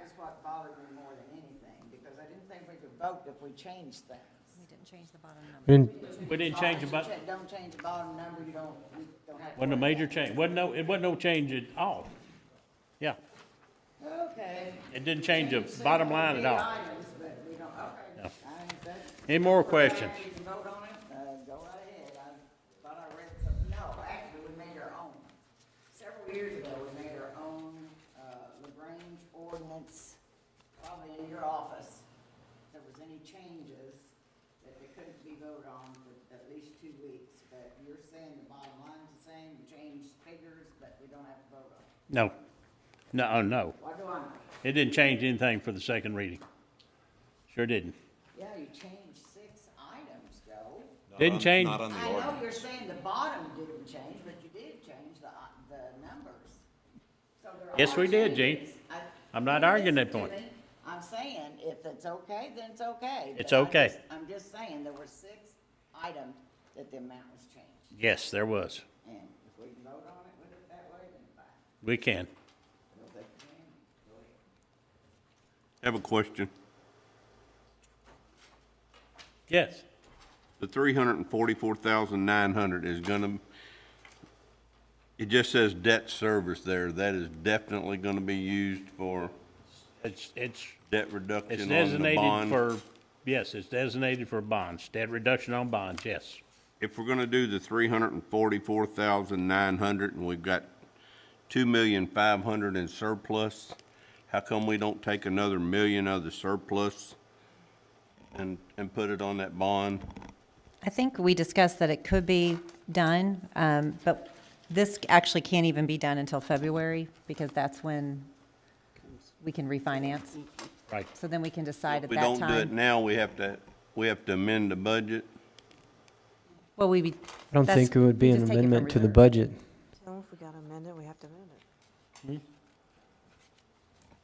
S3: was what bothered me more than anything, because I didn't think we could vote if we changed things.
S7: We didn't change the bottom number.
S11: We didn't,
S1: We didn't change the
S3: Don't
S1: button.
S3: Don't change the bottom number, you don't have to.
S1: Wasn't a
S3: worry
S1: major
S3: about it.
S1: change. It wasn't no change at all. Yeah,
S3: Okay.
S1: it didn't change the bottom line at all.
S3: Items, but we don't, okay.
S1: No.
S3: That's-
S1: Any more
S3: If
S1: questions?
S3: you can vote on it, go right ahead. I thought I read something. No, actually, we made our own. Several years ago, we made our own LaGrange ordinance, probably in your office. If there was any changes that they couldn't be voted on for at least 2 weeks. But you're saying the bottom line's the same, you changed figures, but we don't have to vote on it.
S1: No, no.
S3: What do I know?
S1: It didn't change anything for the second reading. Sure didn't.
S3: Yeah, you changed 6 items, Joe.
S1: Didn't change.
S6: Not on the
S3: I know
S6: ordinance.
S3: you're saying the bottom didn't change, but you did change the numbers. So there
S1: Yes,
S3: are
S1: we did, Gene.
S3: changes.
S1: I'm not
S3: You
S1: arguing that
S3: listen to
S1: point.
S3: me. I'm saying, if it's okay, then it's okay.
S1: It's
S3: But
S1: okay.
S3: I'm just saying, there were 6 items that the amount was changed.
S1: Yes, there was.
S3: And if we can vote on it with it that way, then fine.
S1: We can.
S3: We'll take the change. Go ahead.
S13: I have a question.
S1: Yes.
S13: The 344,900 is gonna, it just says debt service there. That is definitely gonna be used for
S1: It's
S13: debt reduction on the
S1: designated
S13: bond.
S1: for, yes, it's designated for bonds, debt reduction on bonds, yes.
S13: If we're gonna do the 344,900 and we've got 2,500,000 in surplus, how come we don't take another million of the surplus and put it on that bond?
S7: I think we discussed that it could be done, but this actually can't even be done until February, because that's when we can refinance.
S1: Right.
S7: So then we can decide
S13: If
S7: at
S13: we
S7: that
S13: don't do it
S7: time.
S13: now, we have to amend the budget.
S7: Well,
S11: I don't
S7: that's-
S11: think it would be
S7: we
S11: an
S7: just take it from
S11: amendment to the
S7: reserve.
S11: budget.
S5: Tell them if we got to amend it, we have to amend it.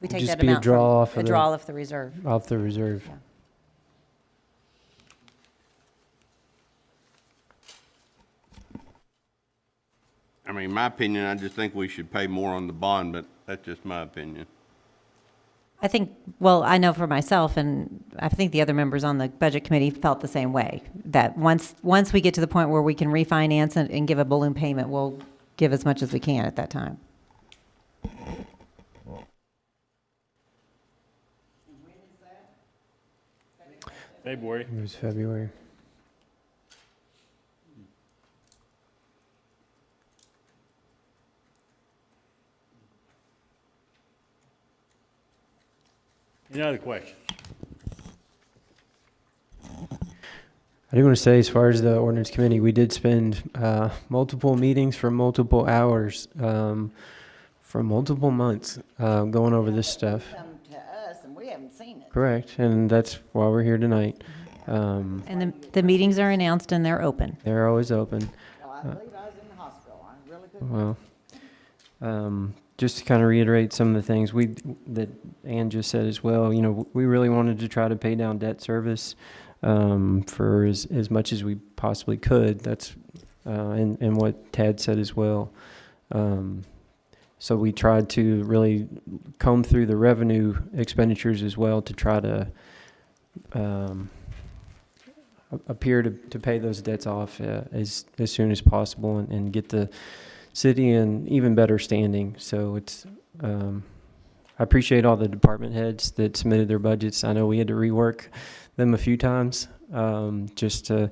S7: We take
S11: Just
S7: that
S11: be a
S7: amount
S11: draw
S7: from,
S11: off
S7: a
S11: of
S7: draw
S11: the,
S7: off the reserve.
S11: off the reserve.
S7: Yeah.
S13: I mean, my opinion, I just think we should pay more on the bond, but that's just my opinion.
S7: I think, well, I know for myself, and I think the other members on the budget committee felt the same way, that once we get to the point where we can refinance and give a balloon payment, we'll give as much as we can at that time.
S1: February.
S11: It was February.
S1: Any other questions?
S11: I do want to say, as far as the ordinance committee, we did spend multiple meetings for multiple hours, for multiple months, going over this stuff.
S3: Come to us and we haven't seen it.
S11: Correct, and that's why we're here tonight.
S7: And the meetings are announced and they're open.
S11: They're always open.
S3: Well, I believe I was in the hospital. I really couldn't.
S11: Well, just to kind of reiterate some of the things that Ann just said as well, you know, we really wanted to try to pay down debt service for as much as we possibly could. That's and what Tad said as well. So we tried to really comb through the revenue expenditures as well to try to appear to pay those debts off as soon as possible and get the city in even better standing. So it's I appreciate all the department heads that submitted their budgets. I know we had to rework them a few times just to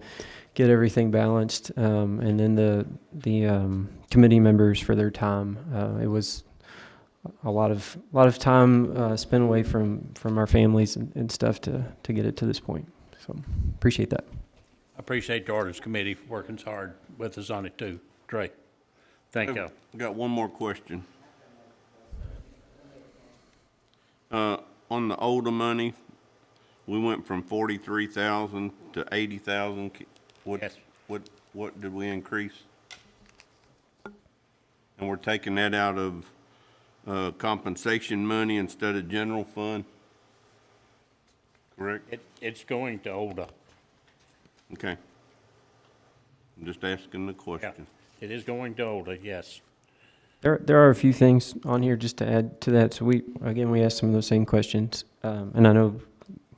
S11: get everything balanced, and then the committee members for their time. It was a lot of time spent away from our families and stuff to get it to this point. So appreciate that.
S1: I appreciate the ordinance committee working so hard with us on it too. Great. Thank you.
S13: I got one more question. On the older money, we went from 43,000 to 80,000.
S1: Yes.
S13: What did we increase? And we're taking that out of compensation money instead of general fund? Correct?
S1: It's going to older.
S13: Okay. I'm just asking the
S1: Yeah.
S13: question.
S1: It is going to older, yes.
S11: There are a few things on here just to add to that. So we asked some of those same questions, and I know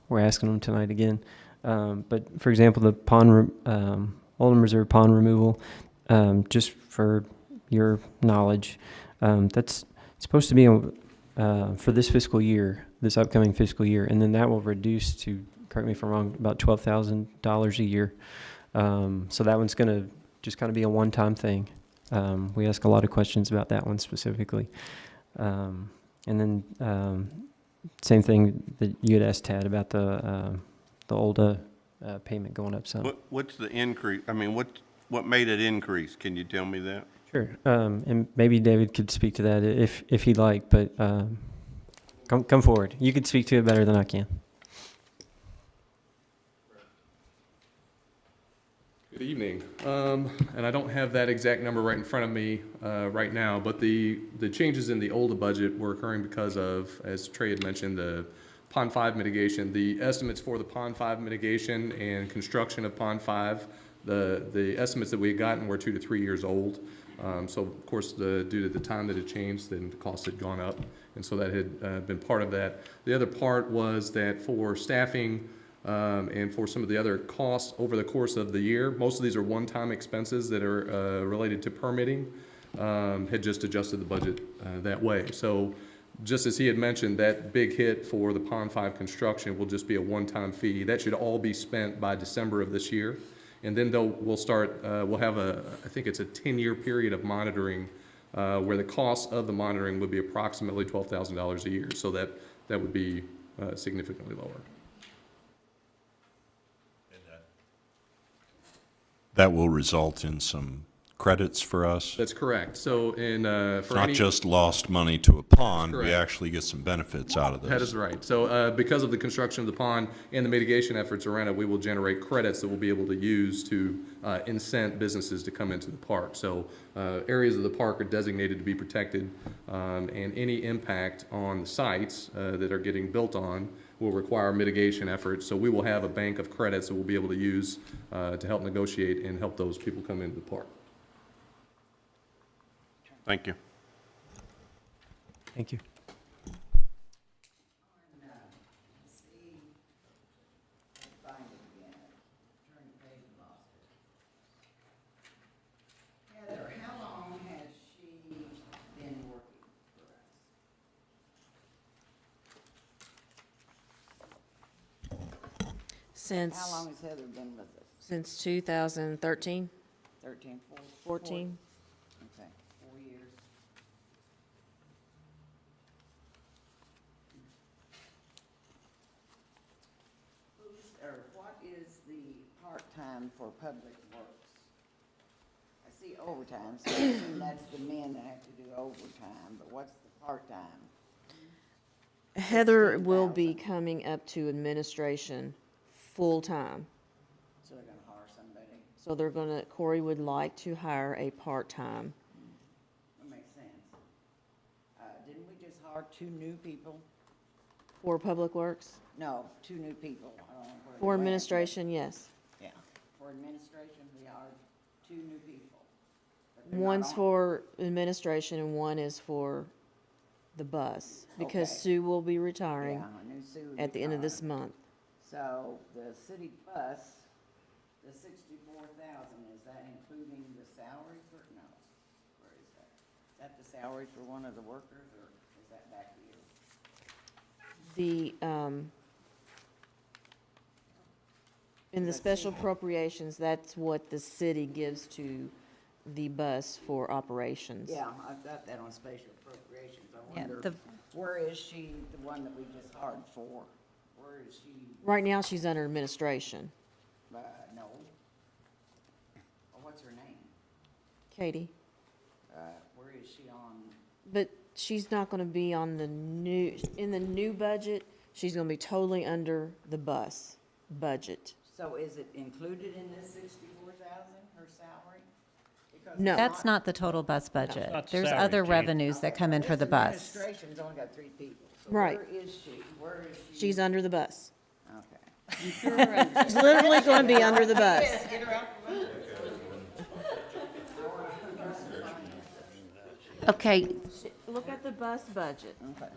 S11: we're asking them tonight again. But for example, the Oldham Reserve pond removal, just for your knowledge, that's supposed to be for this fiscal year, this upcoming fiscal year, and then that will reduce to, correct me if I'm wrong, about $12,000 a year. So that one's going to just kind of be a one-time thing. We ask a lot of questions about that one specifically. And then same thing that you had asked Tad about the older payment going up some.
S13: What's the increase? I mean, what made it increase? Can you tell me that?
S11: Sure. And maybe David could speak to that if he'd like, but come forward. You could speak to it better than I can.
S14: Good evening. And I don't have that exact number right in front of me right now, but the changes in the OLDA budget were occurring because of, as Trey had mentioned, the Pond 5 mitigation. The estimates for the Pond 5 mitigation and construction of Pond 5, the estimates that we had gotten were 2 to 3 years old. So of course, due to the time that it changed, then the cost had gone up. And so that had been part of that. The other part was that for staffing, and for some of the other costs over the course of the year, most of these are one-time expenses that are related to permitting, had just adjusted the budget that way. So just as he had mentioned, that big hit for the Pond 5 construction will just be a one-time fee. That should all be spent by December of this year. And then we'll have I think it's a 10-year period of monitoring where the cost of the monitoring would be approximately $12,000 a year. So that would be significantly lower.
S6: That will result in some credits for us?
S14: That's correct. So in,
S6: It's
S14: for
S6: not
S14: any.
S6: just lost money to a pond, we
S14: correct.
S6: actually get some benefits out of this.
S14: That is right. So because of the construction of the pond and the mitigation efforts around it, we will generate credits that we'll be able to use to incent businesses to come into the park. So areas of the park are designated to be protected, and any impact on the sites that are getting built on will require mitigation efforts. So we will have a bank of credits that we'll be able to use to help negotiate and help those people come into the park.
S13: Thank you.
S11: Thank you.
S3: Find it again. Turn the page and lost it. Heather, how long has she been working for us?
S5: Since,
S3: How long has Heather been with us?
S5: since 2013,
S3: 13,
S5: 14?
S3: Okay, 4 years. What is the part-time for Public Works? I see overtime, so I assume that's the men that have to do overtime, but what's the part-time?
S5: Heather will be
S3: 16,000.
S5: coming up to administration full-time.
S3: So they're gonna hire somebody?
S5: So they're gonna, Corey would like to hire a part-time.
S3: That makes sense. Didn't we just hire 2 new people?
S5: For Public Works?
S3: No, 2 new people. I don't know where they
S5: For
S3: went.
S5: administration, yes.
S3: Yeah, for administration, we hired 2 new people. But they're not
S5: One's
S3: on.
S5: for administration and one is for the bus, because
S3: Okay.
S5: Sue will be retiring
S3: Yeah, I knew Sue would
S5: at the end of this
S3: retire.
S5: month.
S3: So the city bus, the 64,000, is that including the salary for, no, where is that? Is that the salary for one of the workers, or is that back to you?
S5: In the
S3: Let's
S5: special
S3: see.
S5: appropriations, that's what the city gives to the bus for operations.
S3: Yeah, I've got that on special appropriations. I
S7: Yeah,
S3: wonder,
S7: the-
S3: where is she, the one that we just hired for? Where is she,
S5: Right now, she's under administration.
S3: no? What's her name?
S5: Katie?
S3: Where is she on?
S5: But she's not gonna be on the new, in the new budget, she's gonna be totally under the bus budget.
S3: So is it included in this 64,000, her salary? Because
S5: No.
S3: it's
S7: That's not the total bus budget.
S1: not the
S7: There's
S1: salary,
S7: other
S1: Jane.
S7: revenues that come in for the bus.
S3: This administration's only got 3 people. So
S5: Right.
S3: where is she? Where is she?
S5: She's under the bus.
S3: Okay.
S5: She's literally gonna be under the bus.
S3: Get her out the room.
S4: Okay,
S5: Look at the bus budget.
S3: Okay.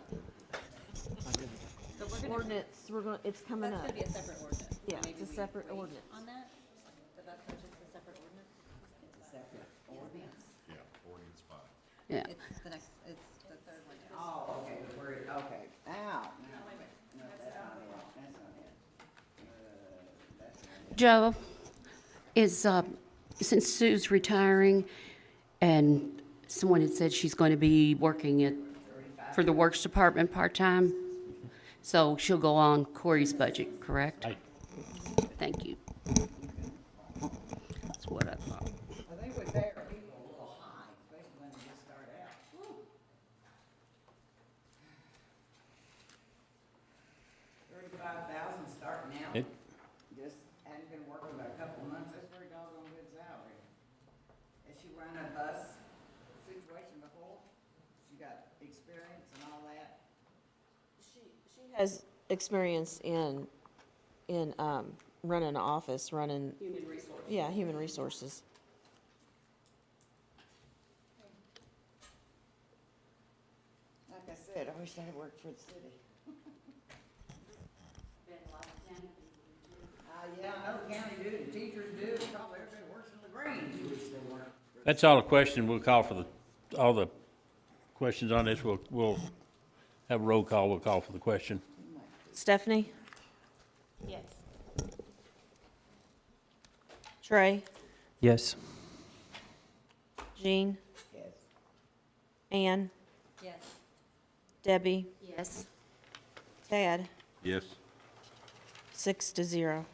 S5: Ordinance, it's coming up.
S15: That's gonna be a separate ordinance.
S5: Yeah,
S15: Maybe
S5: it's a
S15: we
S5: separate
S15: wait
S5: ordinance.
S15: On that, the bus budget's a separate ordinance?
S3: Separate ordinance.
S4: yeah.
S15: It's the next, it's the third one down.
S3: Oh, okay, okay. Ow. No, that's not it. That's not it. That's not it.
S4: Joe, is, since Sue's retiring and someone had said she's going to be working for the Works Department part-time, so she'll go on Corey's budget, correct?
S1: Right.
S4: Thank you. That's what I thought.
S3: I think we pay our people a little high, especially when they just start out. Woo. 35,000 starting out.
S1: It-
S3: Just hadn't been working but a couple of months, that's pretty doggone good salary. Has she run a bus situation before? She got experience and all that?
S5: She has experience in running an office, running.
S4: Human resources.
S5: Yeah, human resources.
S3: Like I said, I wish I had worked for the city. Yeah, I know the county do, the teachers do, probably everybody that works in LaGrange who wish they worked.
S1: That's all the question. We'll call for all the questions on this. We'll have a roll call. We'll call for the question.
S5: Stephanie?
S2: Yes.
S5: Trey?
S11: Yes.
S5: Jean?
S3: Yes.
S5: Ann?
S15: Yes.
S5: Debbie?
S4: Yes.
S5: Tad?
S13: Yes.
S5: 6-0.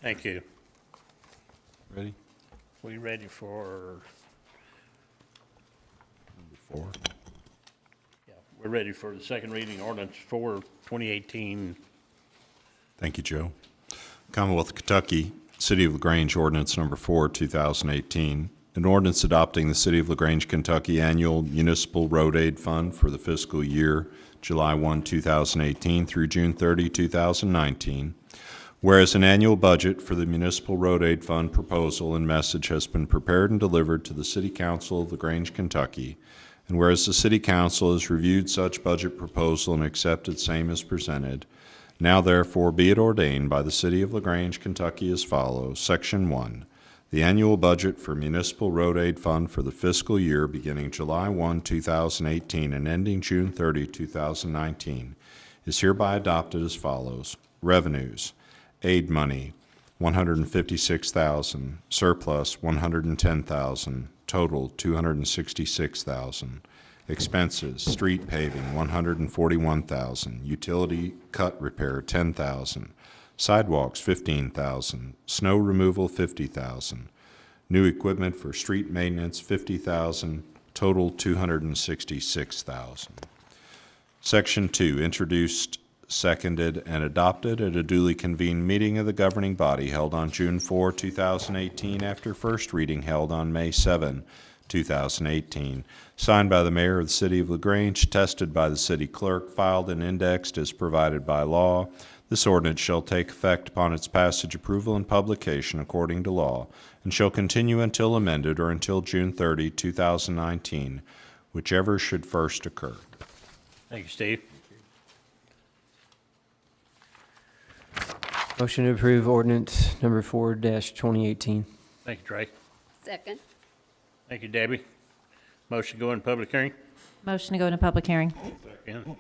S1: Thank you.
S6: Ready?
S1: we ready for,
S6: Four.
S1: yeah, we're ready for the second reading, ordinance 4, 2018.
S6: Thank you, Joe. Commonwealth of Kentucky, City of LaGrange Ordinance Number 4, 2018. An ordinance adopting the City of LaGrange, Kentucky Annual Municipal Road Aid Fund for the fiscal year July 1, 2018 through June 30, 2019. Whereas an annual budget for the Municipal Road Aid Fund proposal and message has been prepared and delivered to the City Council of LaGrange, Kentucky, and whereas the City Council has reviewed such budget proposal and accepted same as presented, now therefore be it ordained by the City of LaGrange, Kentucky as follows. Section 1. The annual budget for Municipal Road Aid Fund for the fiscal year beginning July 1, 2018 and ending June 30, 2019 is hereby adopted as follows. Revenues. Aid money, $156,000. Surplus, $110,000. Total, $266,000. Expenses, street paving, $141,000. Utility cut repair, $10,000. Sidewalks, $15,000. Snow removal, $50,000. New equipment for street maintenance, $50,000. Total, $266,000. Section 2, introduced, seconded, and adopted at a duly convened meeting of the governing body held on June 4, 2018, after first reading held on May 7, 2018, signed by the mayor of the City of LaGrange, attested by the city clerk, filed and indexed as provided by law. This ordinance shall take effect upon its passage, approval, and publication according to law, and shall continue until amended or until June 30, 2019, whichever should first occur.
S1: Thank you, Steve.
S11: Motion to approve ordinance number 4-2018.
S1: Thank you, Trey.
S4: Second.
S1: Thank you, Debbie. Motion to go in public hearing?
S7: Motion to go into public hearing.
S1: Second.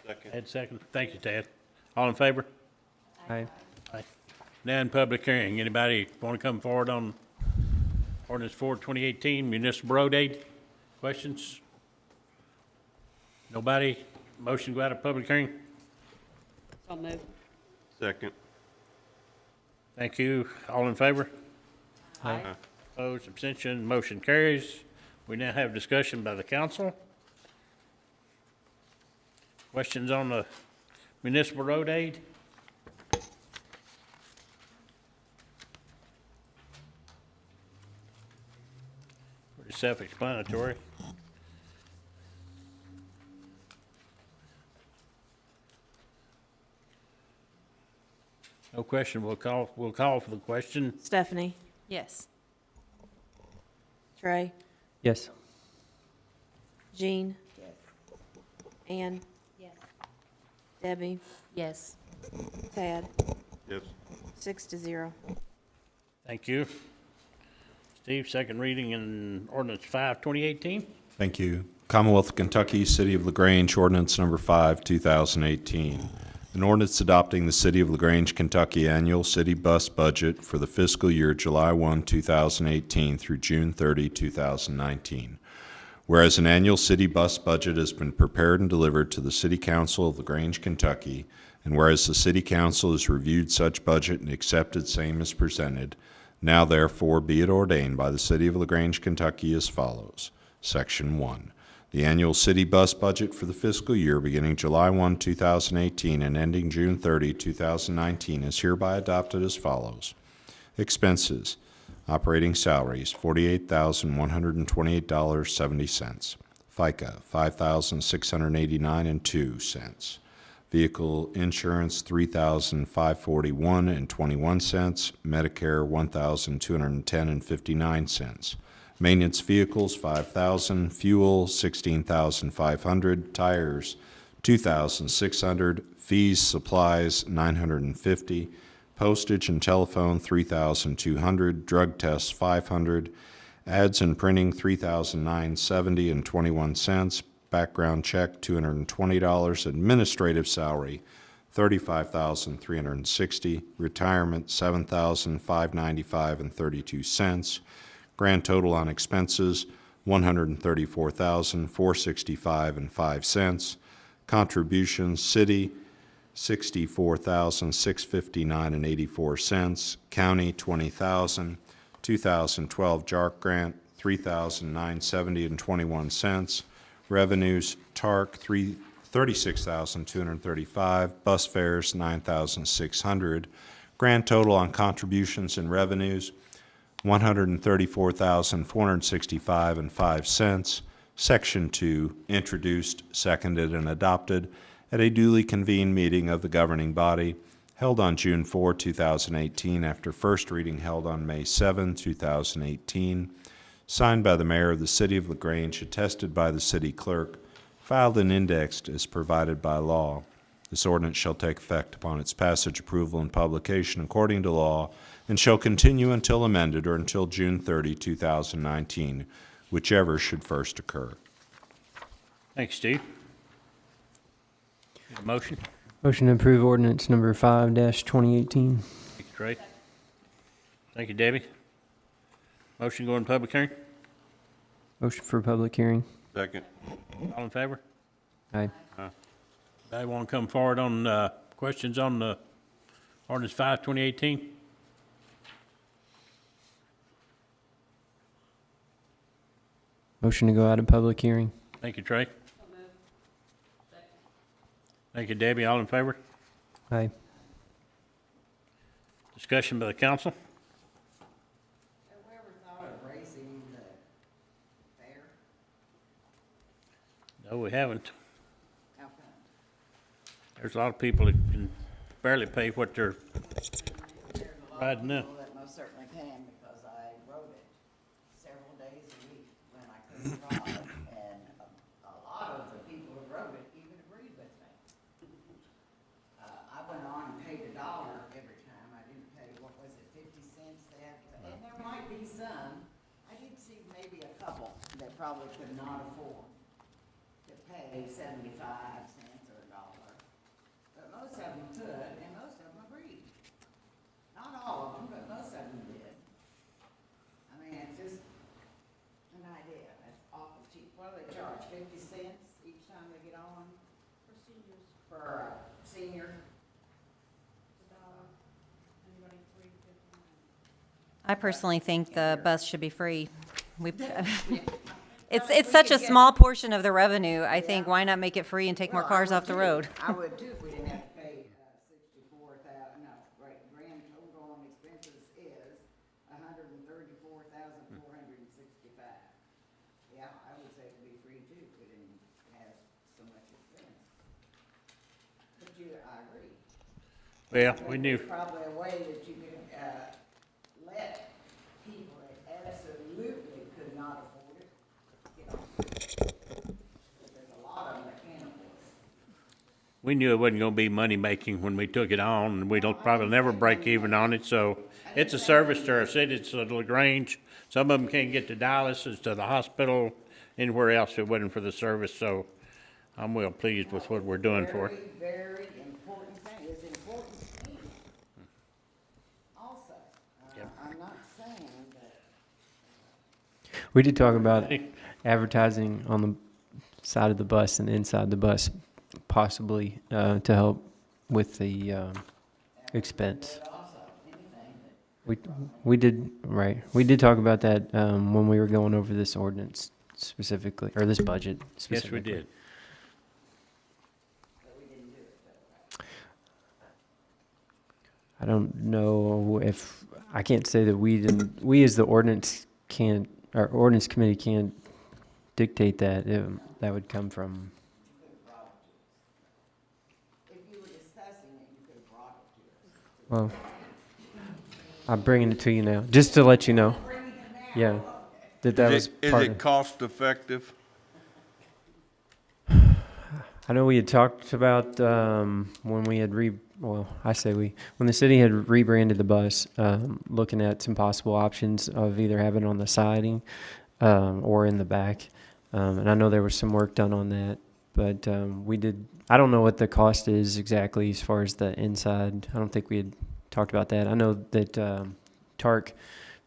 S13: Second.
S1: Ed, second. Thank you, Ted. All in favor?
S11: Aye.
S1: Aye. Now in public hearing, anybody want to come forward on ordinance 4, 2018, municipal road aid? Questions? Nobody? Motion to go out of public hearing?
S4: So moved.
S13: Second.
S1: Thank you. All in favor?
S11: Aye.
S1: Opposed, abstention, motion carries. We now have discussion by the council. Questions on the municipal road aid? Pretty self-explanatory. No question, we'll call for the question.
S5: Stephanie?
S15: Yes.
S5: Trey?
S11: Yes.
S5: Jean? Ann?
S15: Yes.
S5: Debbie?
S4: Yes.
S5: Tad?
S13: Yes.
S5: 6-0.
S1: Thank you. Steve, second reading in ordinance 5, 2018.
S6: Thank you. Commonwealth of Kentucky, City of LaGrange, Ordinance Number 5, 2018. An ordinance adopting the City of LaGrange, Kentucky annual city bus budget for the fiscal year July 1, 2018 through June 30, 2019. Whereas an annual city bus budget has been prepared and delivered to the City Council of LaGrange, Kentucky, and whereas the City Council has reviewed such budget and accepted same as presented, now therefore be it ordained by the City of LaGrange, Kentucky as follows. Section 1. The annual city bus budget for the fiscal year beginning July 1, 2018 and ending June 30, 2019 is hereby adopted as follows. Expenses. Operating salaries, $48,128.70. FICA, $5,689.02. Vehicle insurance, $3,541.21. Medicare, $1,210.59. Maintenance vehicles, $5,000. Fuel, $16,500. Tires, $2,600. Fees, supplies, $950. Postage and telephone, $3,200. Drug tests, $500. Ads and printing, $3,970.21. Background check, $220. Administrative salary, $35,360. Retirement, $7,595.32. Grand total on expenses, $134,465.05. Contributions, city, $64,659.84. County, $20,000. 2012 JARC grant, $3,970.21. Revenues, TARC, $36,235. Bus fares, $9,600. Grand total on contributions and revenues, $134,465.05. Section 2, introduced, seconded, and adopted at a duly convened meeting of the governing body held on June 4, 2018, after first reading held on May 7, 2018, signed by the mayor of the city of LaGrange, attested by the city clerk, filed and indexed as provided by law. This ordinance shall take effect upon its passage, approval, and publication according to law, and shall continue until amended or until June 30, 2019, whichever should first occur.
S1: Thanks, Steve. Need a motion?
S11: Motion to approve ordinance number 5-2018.
S1: Thank you, Trey. Thank you, Debbie. Motion going public hearing?
S11: Motion for public hearing.
S13: Second.
S1: All in favor?
S11: Aye.
S1: Anybody want to come forward on questions on the ordinance 5/2018?
S11: Motion to go out of public hearing.
S1: Thank you, Trey. Thank you, Debbie. All in favor?
S11: Aye.
S1: Discussion by the council?
S3: Have we ever thought of raising the fare?
S1: No, we haven't.
S3: How come?
S1: There's a lot of people that can barely pay what they're
S3: There's a lot of
S1: riding now.
S3: people that most certainly can, because I rode it several days a week when I couldn't drive, and a lot of the people who rode it even agreed with me. I went on and paid $1 every time. I didn't pay, what was it, 50 cents they had to, and there might be some, I did see maybe a couple that probably could not afford to pay 75 cents or $1. But most of them could, and most of them agreed. Not all of them, but most of them did. I mean, it's just an idea. That's awful cheap. What do they charge, 50 cents each time they get on? For seniors. For a senior?
S7: I personally think the bus should be free. We, it's such a small portion of the revenue. I think, why not make it free and take more cars off the road?
S3: I would too, if we didn't have to pay 64,000, no, right, grand total on expenses is 134,465. Yeah, I would say it'd be free too, if we didn't have so much expense. But I agree.
S1: Well, we knew.
S3: There's probably a way that you can, let people that absolutely could not afford it, get on. There's a lot of them that can't afford it.
S1: We knew it wasn't going to be money-making when we took it on, and we don't probably never break even on it, so it's a service to our city. It's a LaGrange. Some of them can't get to dialysis, to the hospital, anywhere else if it wasn't for the service, so I'm well pleased with what we're doing for it.
S3: Very, very important thing. It's important to me. Also, I'm not saying that.
S11: We did talk about advertising on the side of the bus and inside the bus, possibly to help with the expense. We did, right. We did talk about that when we were going over this ordinance specifically, or this budget specifically.
S1: Yes, we did.
S11: I don't know if, I can't say that we as the ordinance can't, our ordinance committee can't dictate that. That would come from,
S3: If you were discussing it, you could have brought it to us.
S11: well, I'm bringing it to you now, just to let you know. Yeah, that was
S13: Is
S11: part
S13: it
S11: of.
S13: cost effective?
S11: I know we had talked about when we had when the city had rebranded the bus, looking at some possible options of either having it on the siding or in the back. And I know there was some work done on that, but I don't know what the cost is exactly as far as the inside. I don't think we had talked about that. I know that TARC,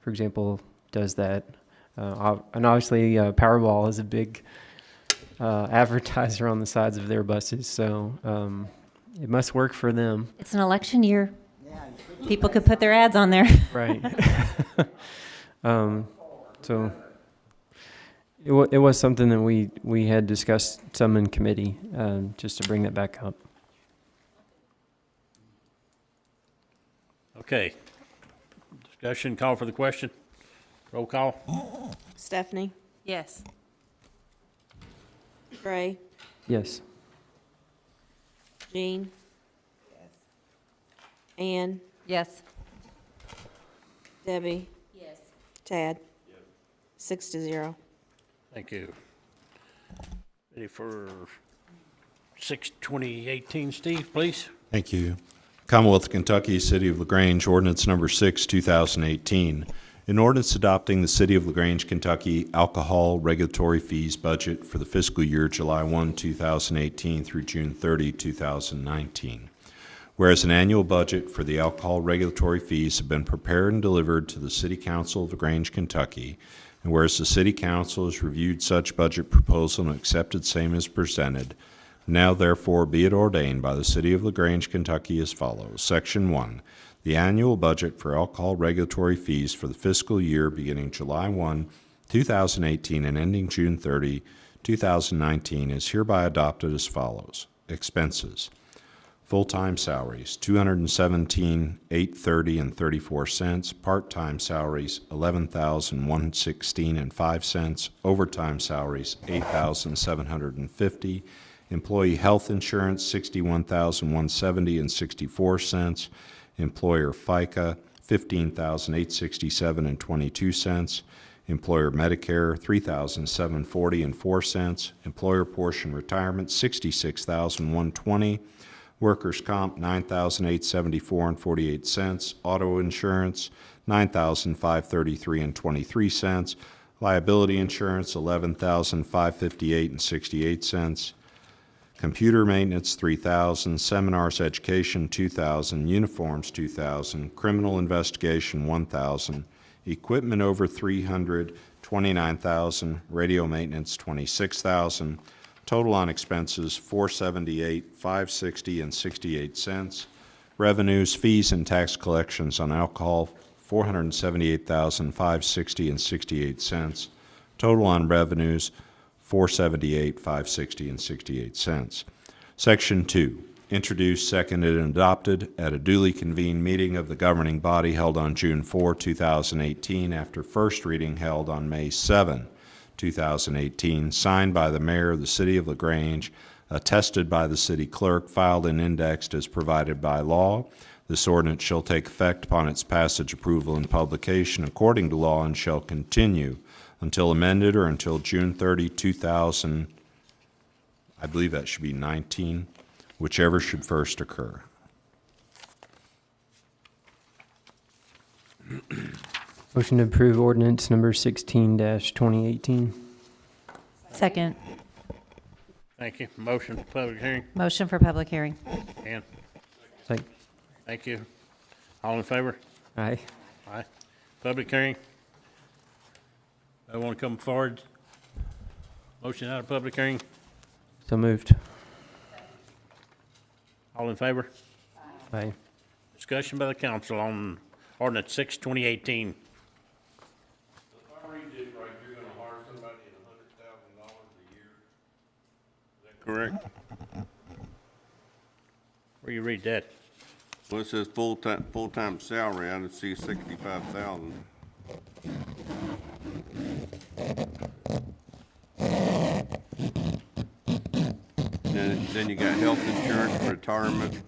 S11: for example, does that. And obviously Powerball is a big advertiser on the sides of their buses. So It must work for them.
S7: It's an election year. People could put their ads on there.
S11: Right. So it was something that we had discussed some in committee, just to bring that back up.
S1: Okay. Discussion, call for the question. Roll call.
S5: Stephanie?
S7: Yes.
S5: Trey?
S11: Yes.
S5: Jean? Ann?
S7: Yes.
S5: Debbie?
S15: Yes.
S5: Tad? 6-0.
S1: Thank you. Ready for 6/2018, Steve, please?
S6: Thank you. Commonwealth of Kentucky, City of LaGrange, ordinance number 6, 2018. An ordinance adopting the City of LaGrange, Kentucky alcohol regulatory fees budget for the fiscal year July 1, 2018 through June 30, 2019. Whereas an annual budget for the alcohol regulatory fees have been prepared and delivered to the City Council of LaGrange, Kentucky, and whereas the City Council has reviewed such budget proposal and accepted same as presented, now therefore be it ordained by the City of LaGrange, Kentucky as follows. Section 1. The annual budget for alcohol regulatory fees for the fiscal year beginning July 1, 2018 and ending June 30, 2019 is hereby adopted as follows. Expenses. Full-time salaries, $217,830 and 34 cents. Part-time salaries, $11,116 and 5 cents. Overtime salaries, $8,750. Employee health insurance, $61,170 and 64 cents. Employer FICA, $15,867 and 22 cents. Employer Medicare, $3,740 and 4 cents. Employer portion retirement, $66,120. Workers' comp, $9,874 and 48 cents. Auto insurance, $9,533 and 23 cents. Liability insurance, $11,558 and 68 cents. Computer maintenance, $3,000. Seminars education, $2,000. Uniforms, $2,000. Criminal investigation, $1,000. Equipment over $300, $29,000. Radio maintenance, $26,000. Total on expenses, $478, $560 and 68 cents. Revenues, fees, and tax collections on alcohol, $478,560 and 68 cents. Total on revenues, $478, $560 and 68 cents. Section 2. Introduced, seconded, and adopted at a duly convened meeting of the governing body held on June 4, 2018, after first reading held on May 7, 2018, signed by the mayor of the City of LaGrange, attested by the city clerk, filed and indexed as provided by law. This ordinance shall take effect upon its passage, approval, and publication according to law and shall continue until amended or until June 30, 2000, I believe that should be 19, whichever should first occur.
S11: Motion to approve ordinance number 16-2018.
S7: Second.
S1: Thank you. Motion for public hearing.
S7: Motion for public hearing.
S1: Ann,
S11: Second.
S1: thank you. All in favor?
S11: Aye.
S1: Aye. Public hearing. I want to come forward. Motion out of public hearing.
S11: So moved.
S1: All in favor?
S11: Aye.
S1: Discussion by the council on ordinance 6/2018.
S13: If I read this right, you're gonna hire somebody at $100,000 a year? Is that correct?
S1: Where you read that?
S13: Well, it says full-time salary, I didn't see 65,000. Then you got health insurance, retirement,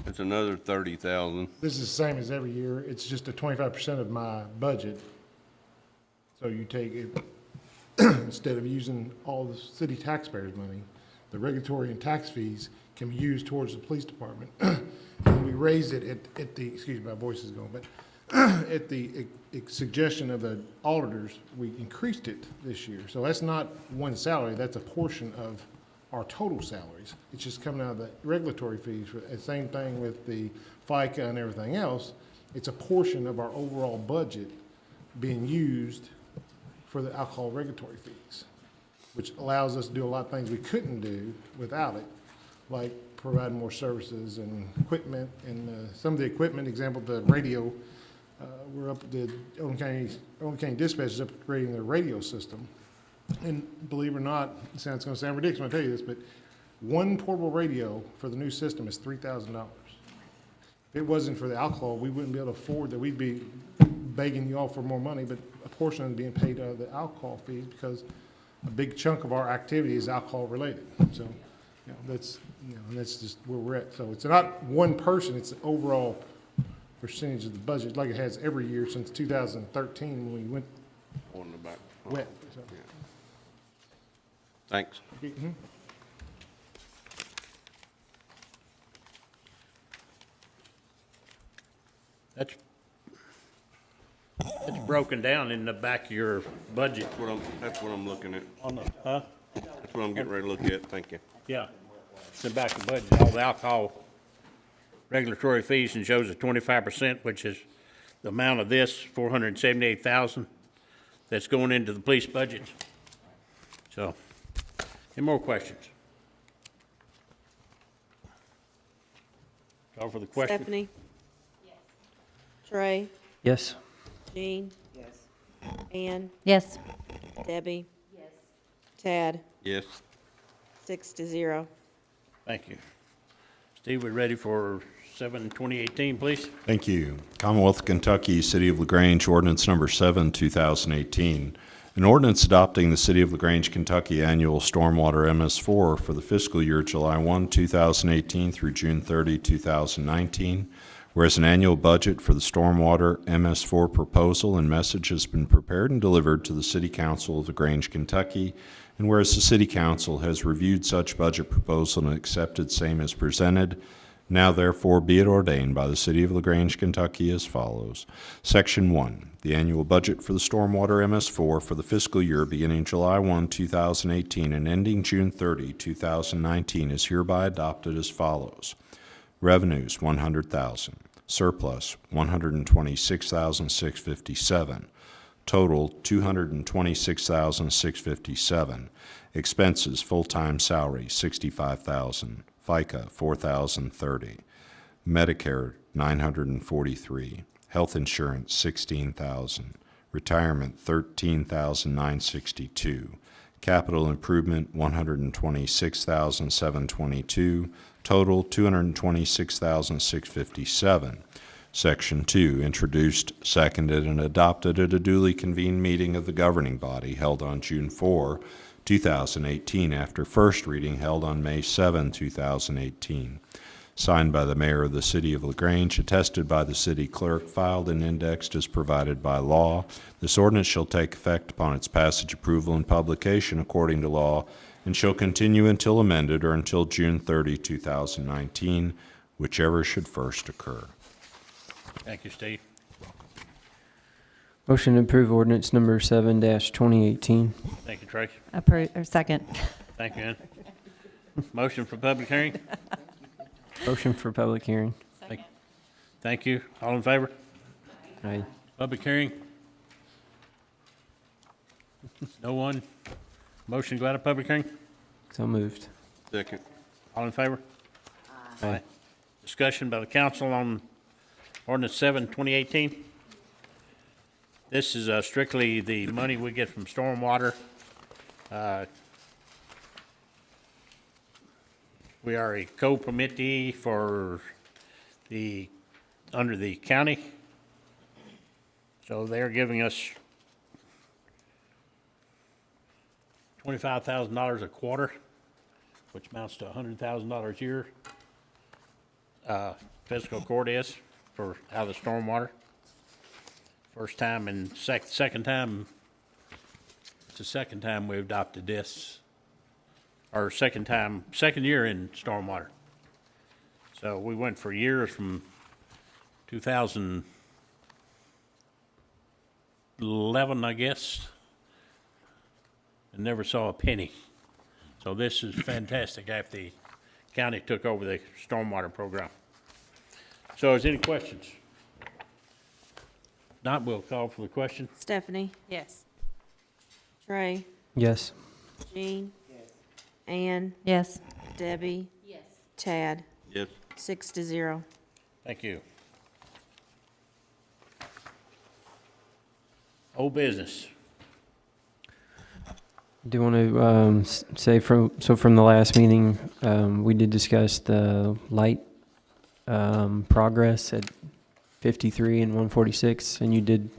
S13: it's another 30,000.
S8: This is the same as every year. It's just a 25% of my budget. So you take it, instead of using all the city taxpayers' money, the regulatory and tax fees can be used towards the police department. And we raised it at the, excuse me, my voice is going, but at the suggestion of the auditors, we increased it this year. So that's not one salary, that's a portion of our total salaries. It's just coming out of the regulatory fees. Same thing with the FICA and everything else. It's a portion of our overall budget being used for the alcohol regulatory fees, which allows us to do a lot of things we couldn't do without it. like providing more services and equipment. And some of the equipment, example, the radio, we're up, the Oakland County Dispatch is upgrading their radio system. And believe it or not, it's going to sound ridiculous when I tell you this, but one portable radio for the new system is $3,000. If it wasn't for the alcohol, we wouldn't be able to afford that. We'd be begging you all for more money, but a portion of it being paid out of the alcohol fees because a big chunk of our activity is alcohol related. So, that's just where we're at. So it's not one person, it's the overall percentage of the budget, like it has every year since 2013 when we went
S13: On the back.
S8: wet. So.
S13: Thanks.
S8: Mhm.
S1: That's broken down in the back of your budget.
S13: That's what I'm looking at.
S1: On the, huh?
S13: That's what I'm getting ready to look at. Thank you.
S1: Yeah, it's in the back of the budget, all the alcohol regulatory fees, and shows a 25%, which is the amount of this, 478,000, that's going into the police budget. So, any more questions? Call for the question.
S5: Stephanie? Yes. Trey?
S11: Yes.
S5: Jean?
S3: Yes.
S5: Ann?
S7: Yes.
S5: Debbie? Yes. Tad?
S13: Yes.
S5: 6-0.
S1: Thank you. Steve, we're ready for 7/2018, please.
S6: Thank you. Commonwealth of Kentucky, City of LaGrange, ordinance number 7, 2018. An ordinance adopting the City of LaGrange, Kentucky annual stormwater MS4 for the fiscal year July 1, 2018 through June 30, 2019. Whereas an annual budget for the stormwater MS4 proposal and message has been prepared and delivered to the City Council of LaGrange, Kentucky, and whereas the City Council has reviewed such budget proposal and accepted same as presented, now therefore be it ordained by the City of LaGrange, Kentucky as follows. Section 1. The annual budget for the stormwater MS4 for the fiscal year beginning July 1, 2018 and ending June 30, 2019 is hereby adopted as follows. Revenues, $100,000. Surplus, $126,657. Total, $226,657. Expenses, full-time salary, $65,000. FICA, $4,030. Medicare, $943. Health insurance, $16,000. Retirement, $13,962. Capital improvement, $126,722. Total, $226,657. Section 2, introduced, seconded, and adopted at a duly convened meeting of the governing body held on June 4, 2018, after first reading held on May 7, 2018. Signed by the mayor of the City of LaGrange, attested by the city clerk, filed and indexed as provided by law. This ordinance shall take effect upon its passage, approval, and publication according to law, and shall continue until amended or until June 30, 2019, whichever should first occur.
S1: Thank you, Steve.
S11: Motion to approve ordinance number 7-2018.
S1: Thank you, Tracy.
S7: Second.
S1: Thank you, Ann. Motion for public hearing?
S11: Motion for public hearing.
S1: Thank you. All in favor?
S11: Aye.
S1: Public hearing? No one? Motion to go out of public hearing?
S11: So moved.
S13: Second.
S1: All in favor?
S11: Aye.
S1: Discussion by the council on ordinance 7/2018. This is strictly the money we get from stormwater. We are a co-permittee for under the county. So they're giving us $25,000 a quarter, which amounts to $100,000 a year. Fiscal court is for out of the stormwater. First time and second time, it's the second time we adopted this. Or second year in stormwater. So we went for years from 2011, I guess, and never saw a penny. So this is fantastic after the county took over the stormwater program. So is any questions? If not, we'll call for the question.
S5: Stephanie?
S15: Yes.
S5: Trey?
S11: Yes.
S5: Jean? Yes. Ann?
S7: Yes.
S5: Debbie?
S15: Yes.
S5: Tad?
S13: Yes.
S5: 6-0.
S1: Thank you. Old business.
S11: Do you want to say from the last meeting, we did discuss the light progress at 53 and 146, and you did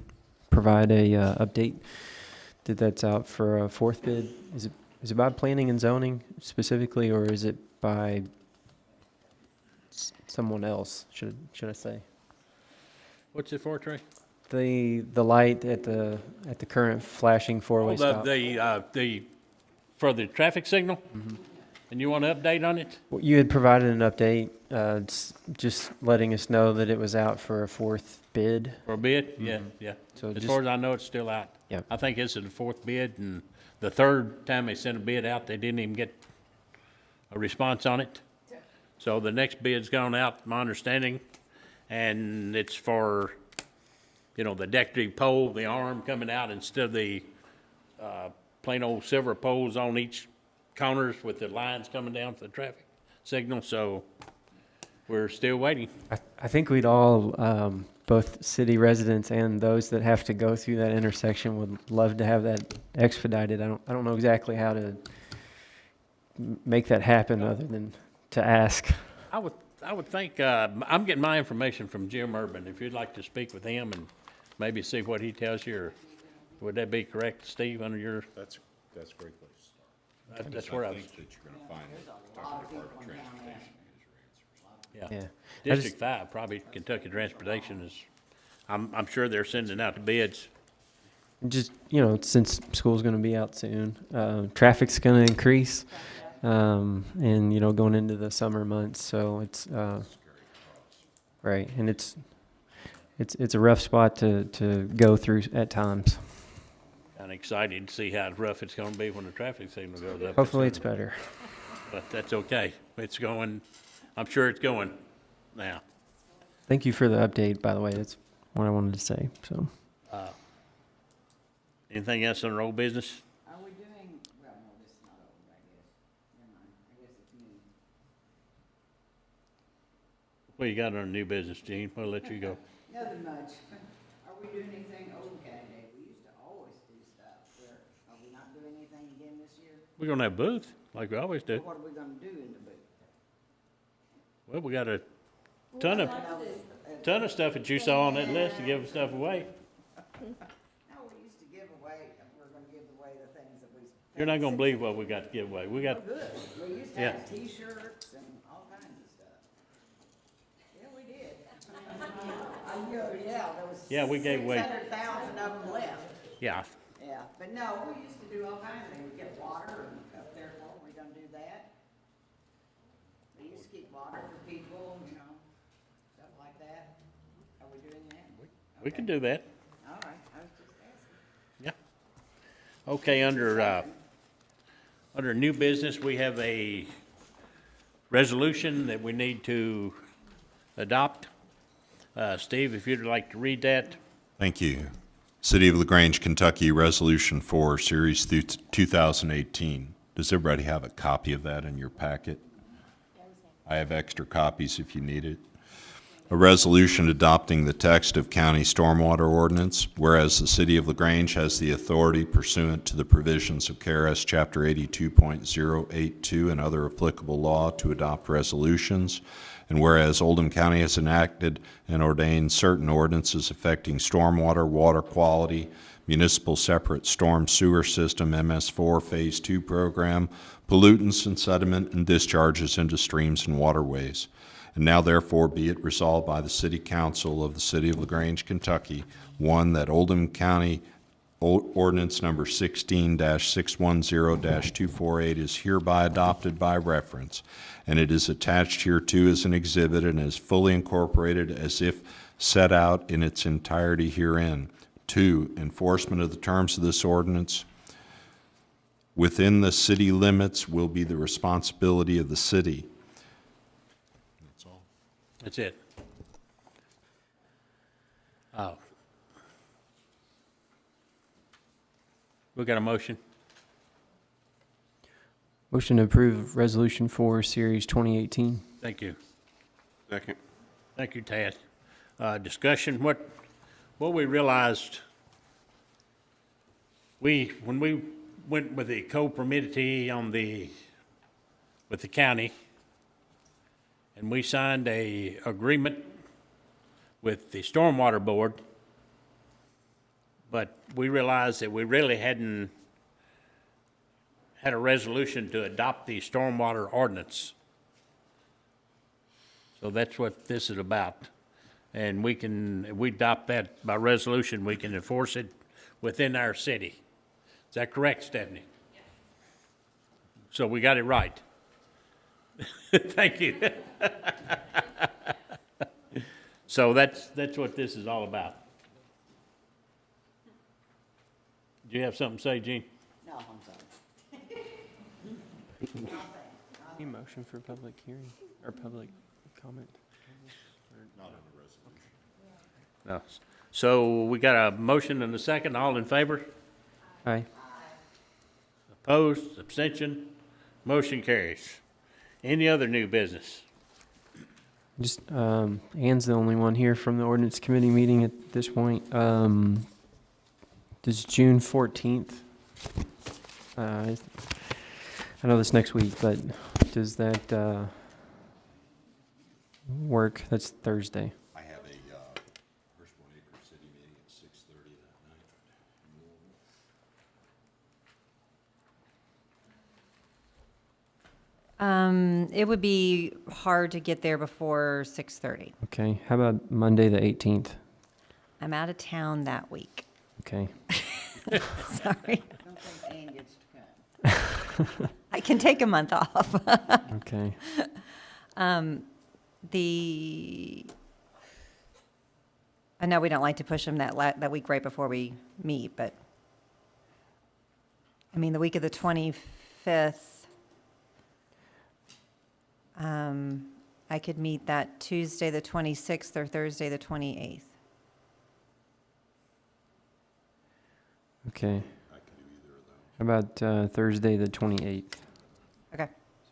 S11: provide a update that that's out for a fourth bid. Is it by planning and zoning specifically, or is it by someone else? Should I say
S1: What's it for, Trey?
S11: the light at the current flashing four-way
S1: Oh,
S11: stop?
S1: for the traffic signal? And you want an update on it?
S11: Well, you had provided an update, just letting us know that it was out for a fourth bid.
S1: For a bid? Yeah, yeah.
S11: So
S1: As
S11: just-
S1: far as I know, it's still out.
S11: Yeah.
S1: I think this is the fourth bid, and the third time they sent a bid out, they didn't even get a response on it. So the next bid's gone out, my understanding, and it's for, the decorative pole, the arm coming out instead of the plain old silver poles on each corners with the lines coming down for the traffic signal. So we're still waiting.
S11: I think we'd all, both city residents and those that have to go through that intersection, would love to have that expedited. I don't know exactly how to make that happen other than to ask.
S1: I would think, I'm getting my information from Jim Urban. If you'd like to speak with him and maybe see what he tells you, or would that be correct, Steve, under your?
S6: That's a great place to start.
S1: That's where I was.
S6: think that you're gonna find Kentucky Department of Transportation is your answer.
S1: Yeah. District 5, probably Kentucky Transportation is, I'm sure they're sending out the bids.
S11: Just, since school's going to be out soon, traffic's going to increase, and, going into the summer months. So it's, right. And it's a rough spot to go through at times.
S1: I'm excited to see how rough it's gonna be when the traffic signal goes up.
S11: Hopefully it's better.
S1: But that's okay. It's going, I'm sure it's going now.
S11: Thank you for the update, by the way. That's what I wanted to say. So,
S1: Anything else on our old business?
S3: Are we doing, well, no, this is not old, I guess. Never mind, I guess it's new.
S1: What you got on new business, Gene? We'll let you go.
S3: Nothing much. Are we doing anything Old County Day? We used to always do stuff. Are we not doing anything again this year?
S1: We're gonna have a booth, like we always do.
S3: What are we gonna do in the booth?
S1: Well, we got a ton of stuff that you saw on that list to give stuff away.
S3: No, we used to give away, we're gonna give away the things that we.
S1: You're not gonna believe what we got to give away. We got,
S3: Good. We used to
S1: Yeah.
S3: have T-shirts and all kinds of stuff. Yeah, we did. Yeah, there was.
S1: Yeah, we gave away-
S3: 600,000 of them left.
S1: yeah,
S3: Yeah, but no, we used to do all kinds of things. We get water and up there, we're gonna do that. We used to keep water for people, stuff like that. Are we doing that?
S1: we can do that.
S3: All right, I was just asking.
S1: Yeah. Okay, under new business, we have a resolution that we need to adopt. Steve, if you'd like to read that.
S6: Thank you. City of LaGrange, Kentucky, Resolution 4, Series 2018. Does everybody have a copy of that in your packet? I have extra copies if you need it. A resolution adopting the text of county stormwater ordinance, whereas the City of LaGrange has the authority pursuant to the provisions of KRS Chapter 82.082 and other applicable law to adopt resolutions, and whereas Oldham County has enacted and ordained certain ordinances affecting stormwater, water quality, municipal separate storm sewer system, MS4 Phase 2 program, pollutants and sediment and discharges into streams and waterways. And now therefore be it resolved by the City Council of the City of LaGrange, Kentucky, one, that Oldham County Ordinance Number 16-610-248 is hereby adopted by reference, and it is attached hereto as an exhibit and is fully incorporated as if set out in its entirety herein. 2, enforcement of the terms of this ordinance within the city limits will be the responsibility of the city. That's all.
S1: That's it. We got a motion?
S11: Motion to approve Resolution 4, Series 2018.
S1: Thank you.
S13: Second.
S1: Thank you, Tad. Discussion, what we realized, when we went with the co-permittee with the county, and we signed a agreement with the Stormwater Board, but we realized that we really hadn't had a resolution to adopt the stormwater ordinance. So that's what this is about. And if we adopt that by resolution, we can enforce it within our city. Is that correct, Stephanie? Yes. So we got it right. Thank you. So that's what this is all about. Do you have something to say, Gene?
S3: No, I'm sorry.
S11: Any motion for public hearing or public comment?
S1: No. So we got a motion and a second. All in favor?
S11: Aye.
S1: Opposed? Abstention? Motion carries. Any other new business?
S11: Just, Ann's the only one here from the ordinance committee meeting at this point. Does June 14th, I know this next week, but does that, work? That's Thursday.
S6: I have a First One Acre City meeting at 6:30 that night.
S7: It would be hard to get there before 6:30.
S11: Okay, how about Monday, the 18th?
S7: I'm out of town that week.
S11: Okay.
S7: Sorry.
S3: I don't think Ann gets to come.
S7: I can take a month off.
S11: Okay.
S7: I know we don't like to push them that week right before we meet, but I mean, the week of the 25th, I could meet that Tuesday, the 26th, or Thursday, the 28th.
S11: Okay. How about Thursday, the 28th?
S7: Okay.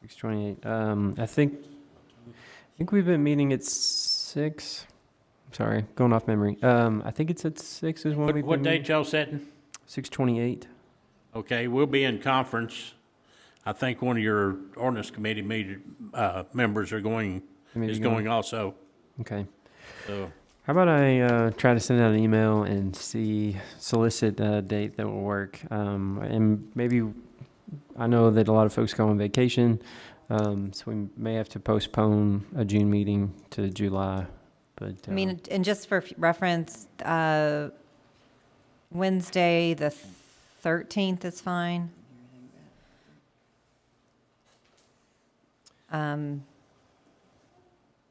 S11: 6:28. I think we've been meeting at 6. Sorry, going off memory. I think it's at 6 is when we've been
S1: What date
S11: meeting.
S1: y'all setting?
S11: 6:28.
S1: Okay, we'll be in conference. I think one of your ordinance committee members is going also.
S11: Okay.
S1: So,
S11: How about I try to send out an email and solicit a date that will work. And maybe, I know that a lot of folks go on vacation, so we may have to postpone a June meeting to July. But
S7: I mean, and just for reference, Wednesday, the 13th is fine.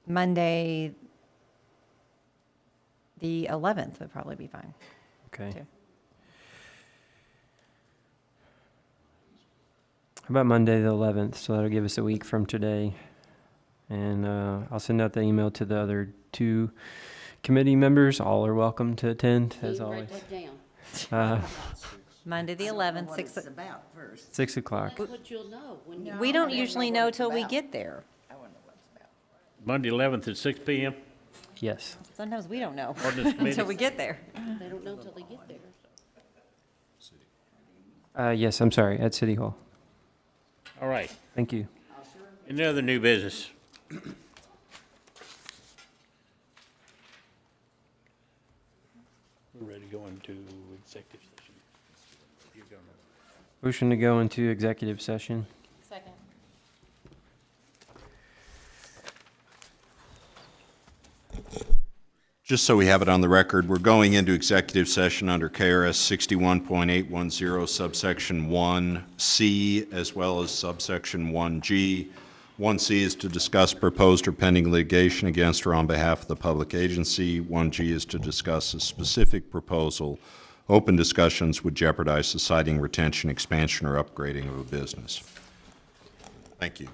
S7: Monday, the 11th would probably be fine.
S11: okay.
S7: too.
S11: How about Monday, the 11th? So that'll give us a week from today. And I'll send out the email to the other 2 committee members. All are welcome to attend, as always.
S4: Write that down.
S7: Monday, the
S3: I don't
S7: 11th,
S3: know what
S7: 6
S3: it's about first.
S11: 6 o'clock.
S4: That's what you'll know when you.
S7: We don't
S3: I
S7: usually
S3: know
S7: know
S3: what
S7: till
S3: it's
S7: we
S3: about.
S7: get there.
S3: I want to know what it's about.
S1: Monday 11th at 6 p.m.
S11: Yes.
S7: Sometimes we don't know
S1: Ordinance committee.
S7: until we get there.
S4: They don't know till they get there.
S11: Yes, I'm sorry, at City Hall.
S1: All right.
S11: Thank you.
S1: Any other new business? We're ready to go into executive session.
S11: Motion to go into executive session.
S15: Second.
S6: Just so we have it on the record, we're going into executive session under KRS 61.810 subsection 1C as well as subsection 1G. 1C is to discuss proposed or pending litigation against or on behalf of the public agency. 1G is to discuss a specific proposal. Open discussions would jeopardize the siting, retention, expansion, or upgrading of a business. Thank you.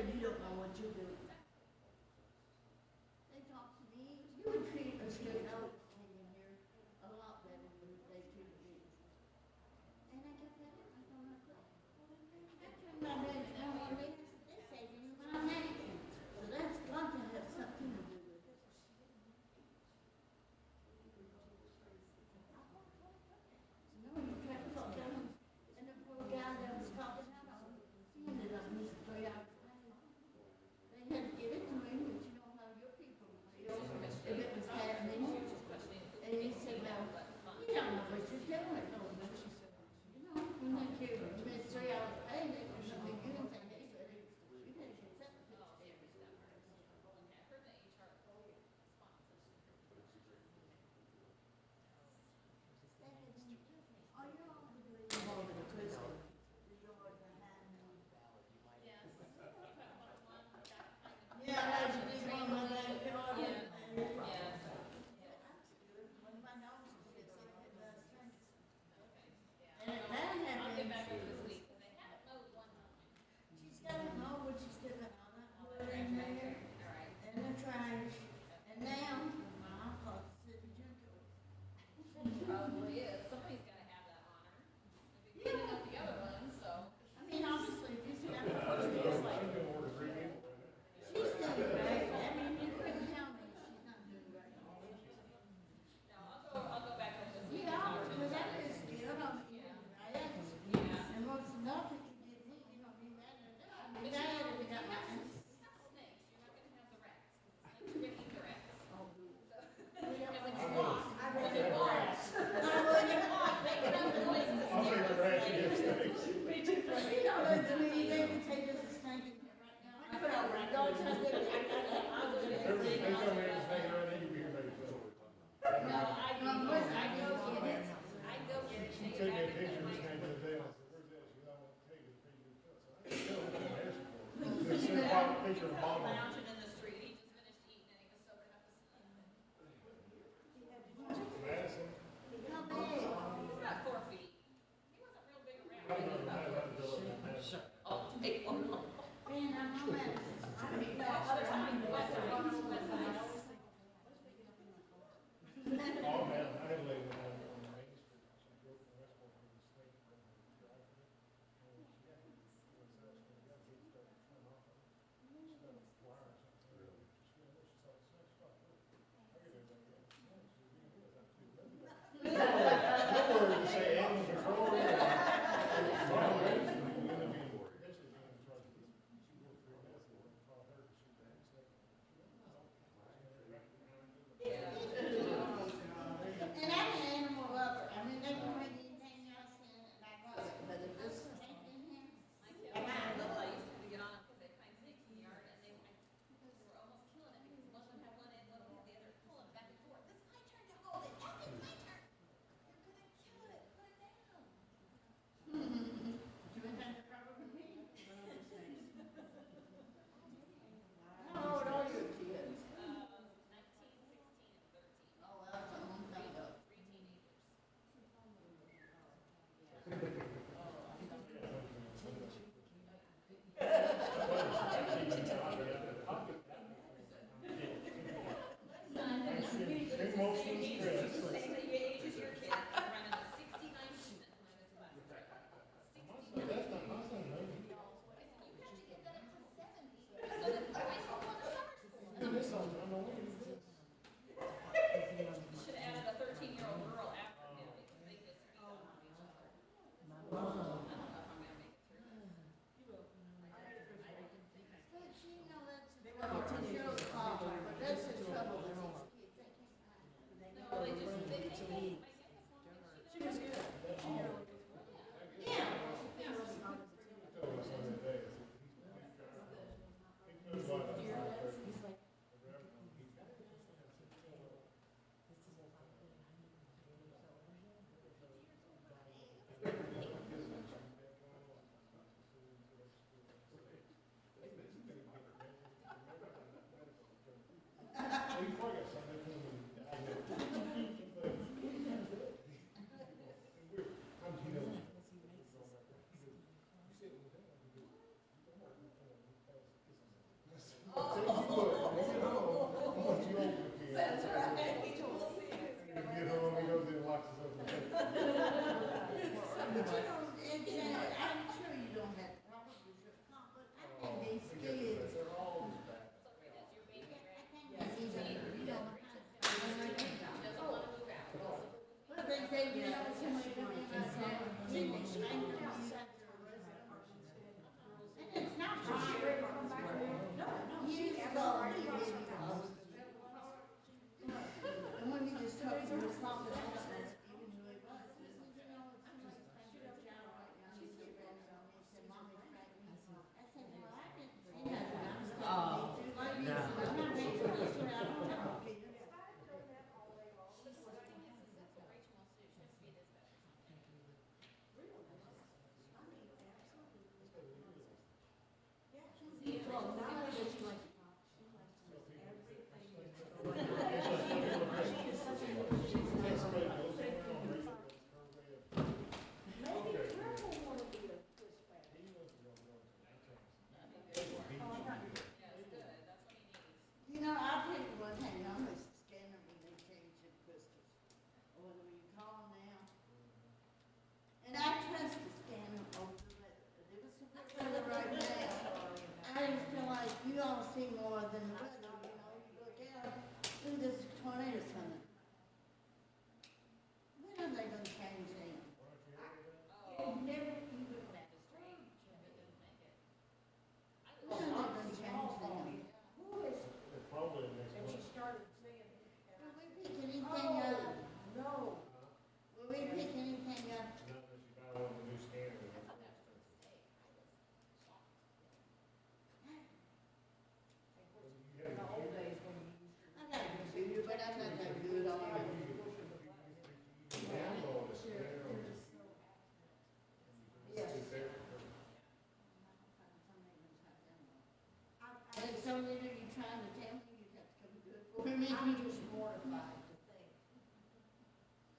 S2: said you don't know what you're doing. They talked to me, you would treat a student over in here a lot better than they treated me. And I kept that, I thought, I turned my back down on me, they're taking my name. So that's got to have something to do with it. No, you tried to talk to him, and the poor guy that was talking out on, he ended up missing 3 hours later. They had to give it to me, but you know how your people feel if it was happening. And he said, well, you don't know what you're doing. You know, when they give you miss 3 hours pay, they do something, you don't think they said it. You didn't get something. Oh, you're all doing more than a Christmas. Yeah, I should be on my backyard. Yes. One of my dogs is sick with last night. And if that happens. I'll get back with this week, because they haven't mowed one time. She's got it mowed, but she's still got all that wood in there. And the trash. And now, I'll call the city junkyard.
S15: Probably is. Somebody's gotta have that honor. They've been cleaning up the other ones, so.
S2: I mean, honestly, if you see that first, it's like. She's doing great. I mean, you couldn't tell me she's not doing great.
S15: No, I'll go back over this week.
S2: Yeah, because that is good. I mean, right? And what's enough that you get me, you know, be mad at that. I mean, that if you got my.
S15: Snakes, you're not gonna have the rats, because the snakes are gonna eat the rats.
S2: Oh, good.
S15: And when you
S2: walk,
S15: walk,
S2: I read the rats. I would have walked,
S15: they can have the place to
S8: I'll take the rats against snakes.
S2: You know, that's me, they would say there's a snake in there right now. I put out my dogs, I did it. I'll do it.
S8: Every snake on there is snake around there, you'll be here ready for it.
S15: No, I go get it. I go get it.
S8: She took me a picture of the snake the other day, and I said, where's that? She said, I want to take it, take your foot. So I didn't tell her what I'm asking for. They sent a picture of a bottle.
S15: Lounging in the street, he just finished eating and he was soaking up his skin.
S8: Madison.
S2: How big?
S15: He's about 4 feet. He wasn't real big around.
S8: I
S15: He
S8: don't
S15: was
S8: know, I
S15: about 4
S8: haven't built up Madison.
S15: Oh, take one.
S2: Man, I'm on Madison.
S15: I mean, the other side, the west side, west side.
S8: Oh, man, I had a lady that had on the main street, she drove from Westport with a snake on her driveway. And she got, it was actually got hit, started to turn off. She got a wire
S2: see more than the weather, you know, you look out, ooh, this tornado's coming. When are they gonna change them?
S15: It never even magistrate, it doesn't make it.
S2: When are they gonna change them?
S15: Who is,
S8: Probably next
S15: and she
S8: month.
S15: started saying,
S2: Will we pick anything up?
S15: no.
S2: Will we pick anything up?
S8: Not unless you buy one of the new scanners.
S15: In the old days when you used to.
S2: I got a computer, but I'm not that good on it.
S8: Download a scanner.
S2: And so then are you trying to tell me you have to come do it for me?
S15: I'm just mortified to think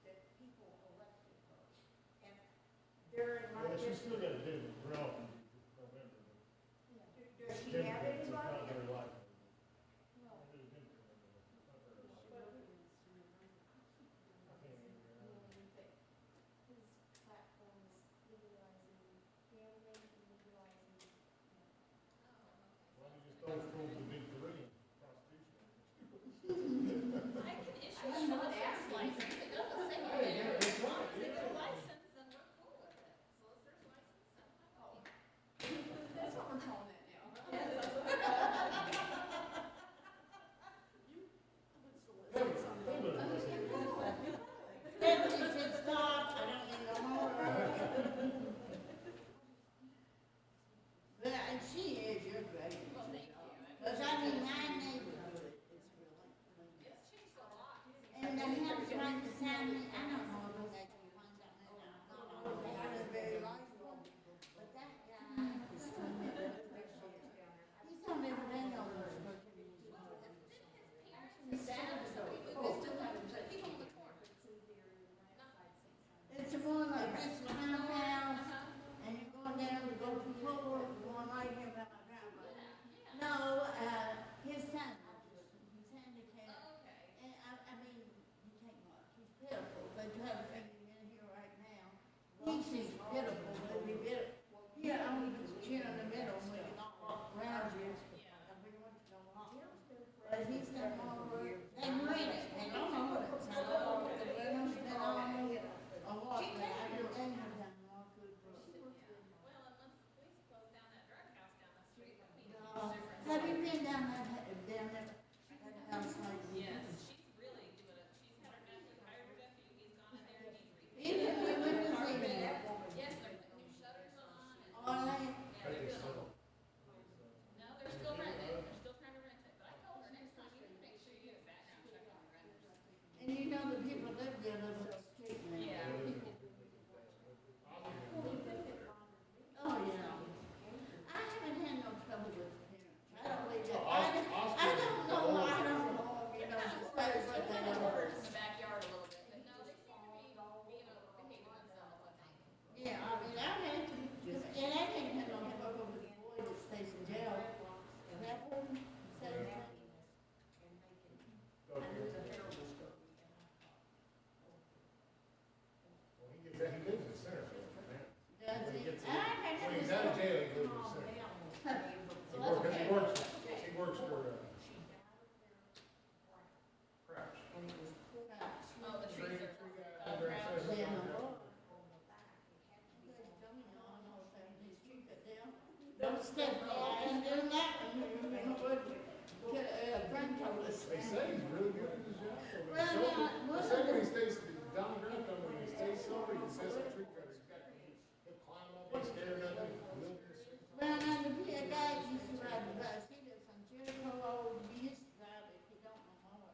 S15: that people elected her. And during my
S8: Well, she's still
S15: district,
S8: got to do it, well, November.
S15: does she have
S8: Democrats, it's not
S15: anybody?
S8: very likely.
S15: No.
S8: I can't even remember.
S15: His platform is legalizing gambling and legalizing.
S8: Why don't you just don't fool the big three in prostitution?
S15: I can issue a solicitor's license, it doesn't say it. As long as they get a license, then we're cool with it. Solicitor's license, that's what we're calling it now.
S2: Stephanie said stop, I don't need no more. But she is, you're great.
S15: Well, thank you.
S2: Because I mean, my neighborhood is really clean.
S15: It's changed a lot.
S2: And the house right beside me, I don't know if they can find something, I don't know, they are very likable. But that guy is coming up this year. He's on every day over there smoking.
S15: It's sad, so we still have people in the corner.
S2: It's the one like this townhouse, and you're going down to go to floor, going right here by my driveway. No, his son, he's handicapped.
S15: Okay.
S2: And I mean, he can't walk, he's pitiful, they try to bring him in here right now. He seems pitiful, but we bit, here, I'm gonna put the chair in the middle, and we can all walk around here. And we want to go walk. But he's done more work, they rent it, they don't own it, so the renters been on it, a lot, but I do, they have done more good work.
S15: Well, unless police close down that drug house down the street, that means a difference.
S2: Have you been down that house like this?
S15: Yes, she's really doing it. She's had her nephew, hired her nephew, he's gone in there and he's
S2: Even
S15: repainted.
S2: the windows even.
S15: Yes, they're putting new shutters on and.
S2: All right.
S15: Yeah, they're doing it. No, they're still renting, they're still trying to rent it, but I told her next time you need to make sure you get a background check on the renters.
S2: And you know the people live there, live up the street now.
S15: Yeah.
S2: Oh, yeah. I haven't had no trouble with parents. I don't believe that. I don't know, I don't know, you know, just say what they
S15: Kind of
S2: know.
S15: words in the backyard a little bit, but no, they seem to be, behaving themselves, I think.
S2: Yeah, I mean, I've had to, and I can't have no trouble with the boy that stays in jail. That one, says that.
S8: Well, he lives in the center, man.
S2: Does
S8: When he
S2: he?
S8: gets
S2: I had
S8: when
S2: to
S8: he's out of
S2: say-
S8: jail, he lives in the center. He works for, Crouch.
S15: Oh, the trees are.
S2: Don't step on, I ain't doing that one. A friend told us.
S8: They say he's really good at his job.
S2: Well,
S8: They say when he stays, Donald Grant told me when he stays sober, he says a tree cutter, he'll climb up, he's scared nothing,
S2: Well, now, the guy used to ride the bus, he lives on Jericho Road, he used to drive it, he don't no more.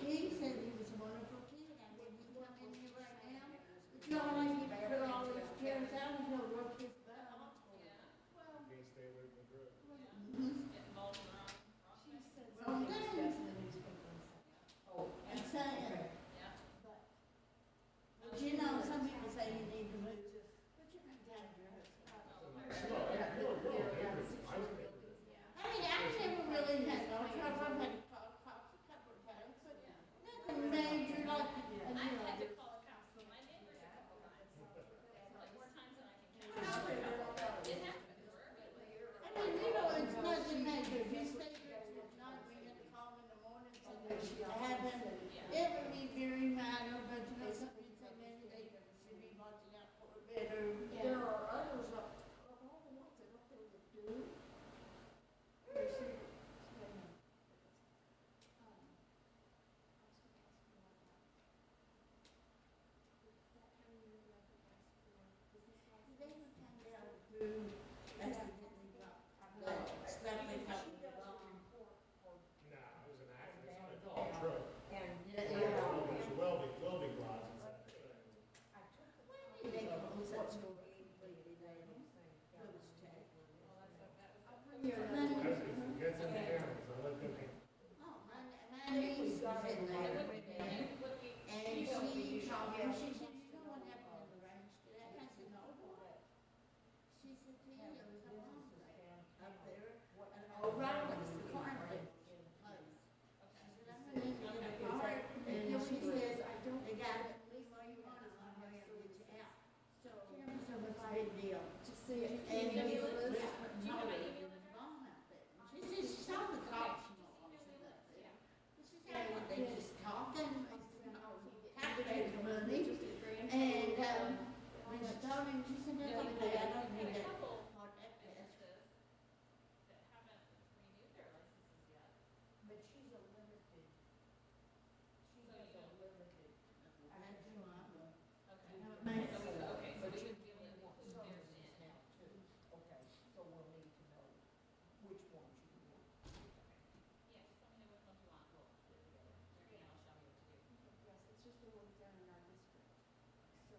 S2: He said he was a wonderful kid, and when he come in here right now, but you all like, he put all these chairs out, and he'll work his butt off.
S8: Can't stay away from drugs.
S15: Get involved in their own.
S2: She said something discussed in the newspaper. And saying,
S15: Yeah.
S2: but you know, some people say you need to move, but you're not down your husband.
S8: No, you're a neighbor. I was
S2: sitting there with me, and she called me, and she said, you know what happened in LaGrange today? I said, no, what? She said, Tina, there was a bomb up there, and O'Reilly's, the car place. She said, I'm gonna need to get a part, and she said, they got it, leave all you want, I'm gonna hurry up and get you out. So, so it's a big deal. To see it. And he was, there was a bomb out there. She said, she saw the cops, you know, she was up there. She said, well, they just talking, calculated money, and, when she told him, she said, that's okay, I don't need that part that test.
S15: That haven't renewed their licenses yet.
S2: But she's a limited, she has a limited. I had two on them.
S15: Okay.
S2: And it makes
S15: So,
S2: sense.
S15: okay, so we would be able to include theirs in.
S2: Okay, so we'll need to know which ones you want.
S15: Yeah, just let me know which ones you want, we'll put it together. And I'll show you what to do.
S10: Yes, it's just the ones down in our district, so.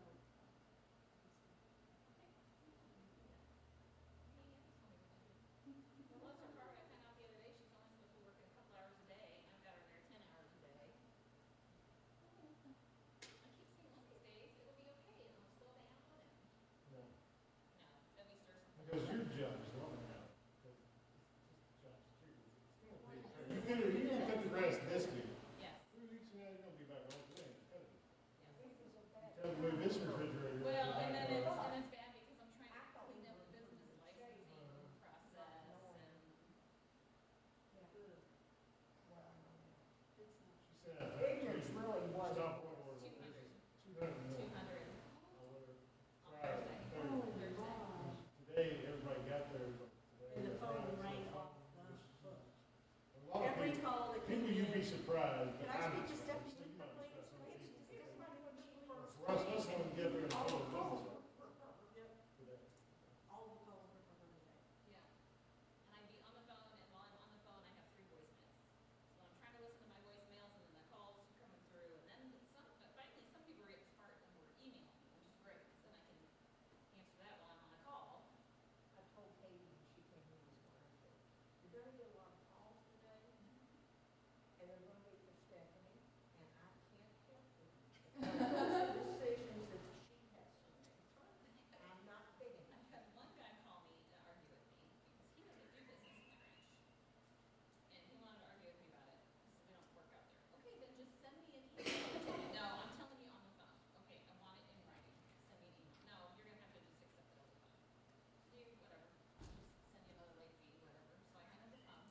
S15: Melissa Carter, I found out the other day, she's only supposed to work a couple hours a day, and I've got her there 10 hours a day. I keep saying one of these days, it'll be okay, and I'll slow down with him.
S8: No,
S15: No, let me stir something.
S8: because your job's long now. Because it's job's too. It's gonna be, you're gonna cut the grass this week.
S15: Yes,
S8: 3 weeks from now, you're gonna be back on today.
S15: yes.
S8: Tell them to move this refrigerator.
S15: Well, and then
S8: back
S15: it's,
S8: up.
S15: and it's bad because I'm trying to clean up the business licensing process and.
S8: She said,
S2: Ignorance really was.
S8: stop work order.
S15: 200.
S8: 200 more.
S15: 200 on Thursday. Thursday.
S8: Today, everybody got there, but today.
S2: And the phone
S8: Friday,
S2: rang
S8: so
S2: off
S8: A lot of
S2: every
S8: people,
S2: call that came
S8: people you'd be
S2: in.
S8: surprised, but
S2: Can I
S8: I'm
S2: speak to
S8: surprised.
S2: Stephanie
S8: So you might
S2: Whitmer,
S8: expect some
S2: please?
S8: people. For us, let's let them get there and follow the business today.
S2: All the calls were from her today.
S15: Yeah. And I'd be on the phone, and while I'm on the phone, I have 3 voicemails. So I'm trying to listen to my voicemails, and then the calls are coming through, and then finally, some people are getting smart and were emailing me, which is great, because then I can answer that while I'm on the call.
S2: I told Katie when she came in this morning, I said, you're gonna get a lot of calls today, and they're gonna be for Stephanie, and I can't help it. Those are decisions that she has to make. I'm not big enough.
S15: I've had one guy call me to argue with me, because he doesn't do business in LaGrange. And he wanted to argue with me about it. He said, we don't work out there. Okay, then just send me an email. No, I'm telling you on the phone. Okay, I want it in writing. Send me an email. No, you're gonna have to just accept it on the phone. Do whatever. I'll just send you another late fee, whatever. So I hung up the phone.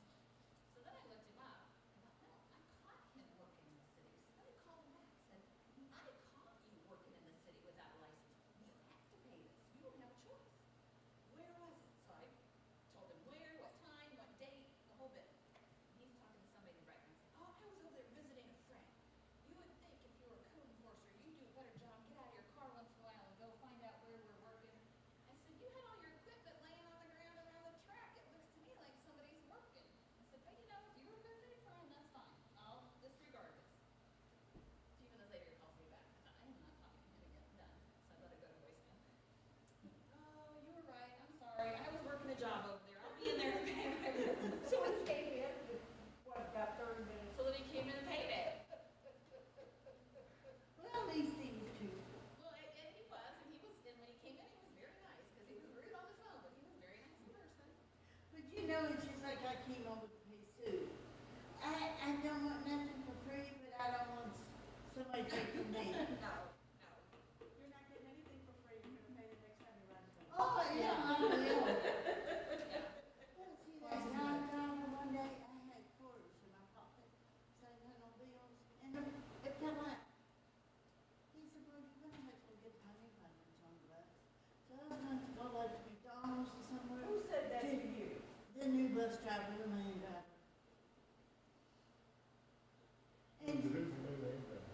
S15: So then I looked him up. I thought, no, I caught him working in the city. So then I called him back and said, I caught you working in the city without a license. You have to pay this. You don't have a choice. Where was it? So I told him where, what time, what date, the whole bit. He's talking to somebody right now. He said, oh, I was over there visiting a friend. You would think if you were a code enforcer, you'd do a better job, get out of your car once in a while and go find out where we're working. I said, you had all your equipment laying on the ground around the track. It looks to me like somebody's working. I said, but you know, if you were visiting a friend, that's fine. I'll disregard this. A few minutes later, he calls me back. I thought, I am not talking to him again. Done. So I let it go to voicemail. Oh, you were right. I'm sorry. I was working a job over there. I'll be in there to pay my business.
S2: So he came in, what, about 30 minutes?
S15: So then he came in and paid it.
S2: Well, these things too.
S15: Well, and he was, and when he came in, he was very nice, because he was rude on the phone, but he was very nice in person.
S2: But you know, it's just like I came over to pay Sue. I don't want nothing for free, but I don't want somebody taking me.
S15: No.
S10: You're not getting anything for free, you're gonna pay the next time you run the phone.
S2: Oh, yeah, I will.
S15: Yeah.
S2: Well, see, that one day I had quarters in my pocket, so I had no bills, and it fell out. He said, well, you're gonna have to get money, hundreds on bucks. So I was going to go like to McDonald's or somewhere.
S10: Who said that to you?
S2: The new bus driver, the main driver. And
S8: Who's the new name then?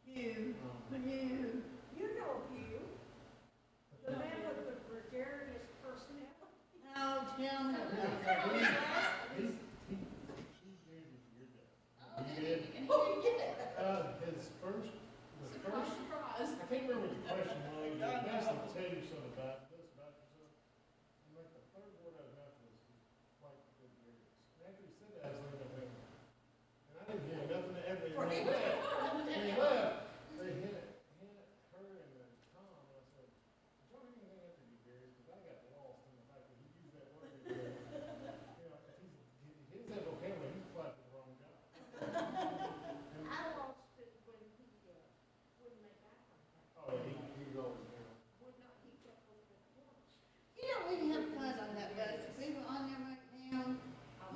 S2: you.
S10: You know Hugh, the man with the gregarious personality.
S2: Oh, tell me about it.
S8: He's new to your day.
S15: Oh,
S8: He
S15: did
S8: did.
S15: he? And he didn't get it.
S8: His first,
S15: Surprise, surprise.
S8: I can't remember what the question was, but it basically tell you something about this, about yourself. And like the third word I was after was quite good. And after he said that, I was looking at him, and I didn't hear nothing They hit her and then Tom, and I said, did y'all hear anything after you, Gary? Because I got lost in the fact that he used that word. You know, if his vocabulary, he's applied to the wrong job.
S2: I lost it when he wouldn't make eye contact.
S8: Oh, yeah, he goes, you know.
S2: Would not, he kept looking at the corner. You know, we have fun on that bus. We were on there right now.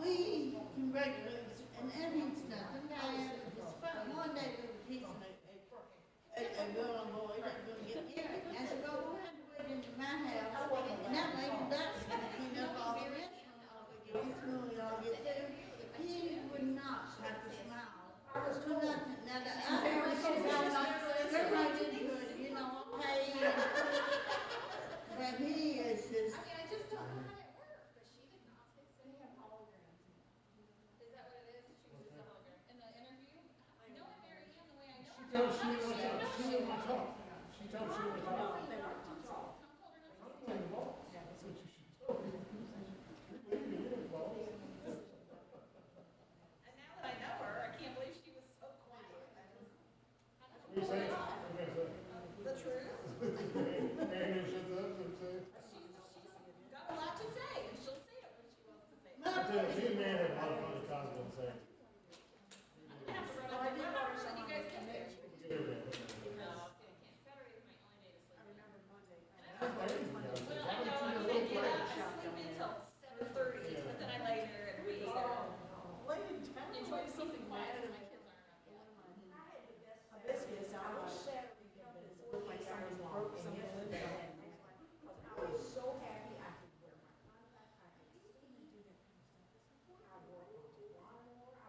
S2: We congratulate, and that means nothing bad. It's fun. One day we were teaching a girl and boy that was going to get married. And I said, well, we'll have to wait into my house. And that lady Dot's going to clean up all the mess when all we get this when we all get there. He would not have to smile. For nothing. Now, the other she's they're right into it, you know, okay. But he is just.
S15: I mean, I just don't know how that worked, but she did not say so. They have holograms. Is that what it is? She was just a hologram. In the interview? Knowing Mary Ann the way I know her.
S8: No, she didn't want to talk. She didn't want to talk. She told she didn't want to talk.
S15: They weren't to talk.
S8: I'm playing the ball. That's what you should tell me. You're leaving the ball.
S15: And now that I know her, I can't believe she was so quiet.
S8: What are you saying? What are you going to say?
S15: The truth.
S8: Mary shuts up and says.
S15: She's got a lot to say, and she'll say it when she wants to say it.
S8: I tell you, she and Mary had a lot of fun at Cosmo and Sarah.
S15: I'm gonna have to run up there. I'm sure you guys get there.
S8: Get her there.
S15: No, see, I can't. Saturday is my only day to sleep. I remember Monday.
S8: That's crazy.
S15: Well, I know, I can't get up. I sleep until 7:30, but then I lay there and read or enjoy peace and quiet as my kids aren't up yet.
S2: Biscuits, I was Saturday, looked like somebody broke something in there. I was so happy I could wear my contact. I could see him do that kind of stuff. I wore it on the lawnmower. I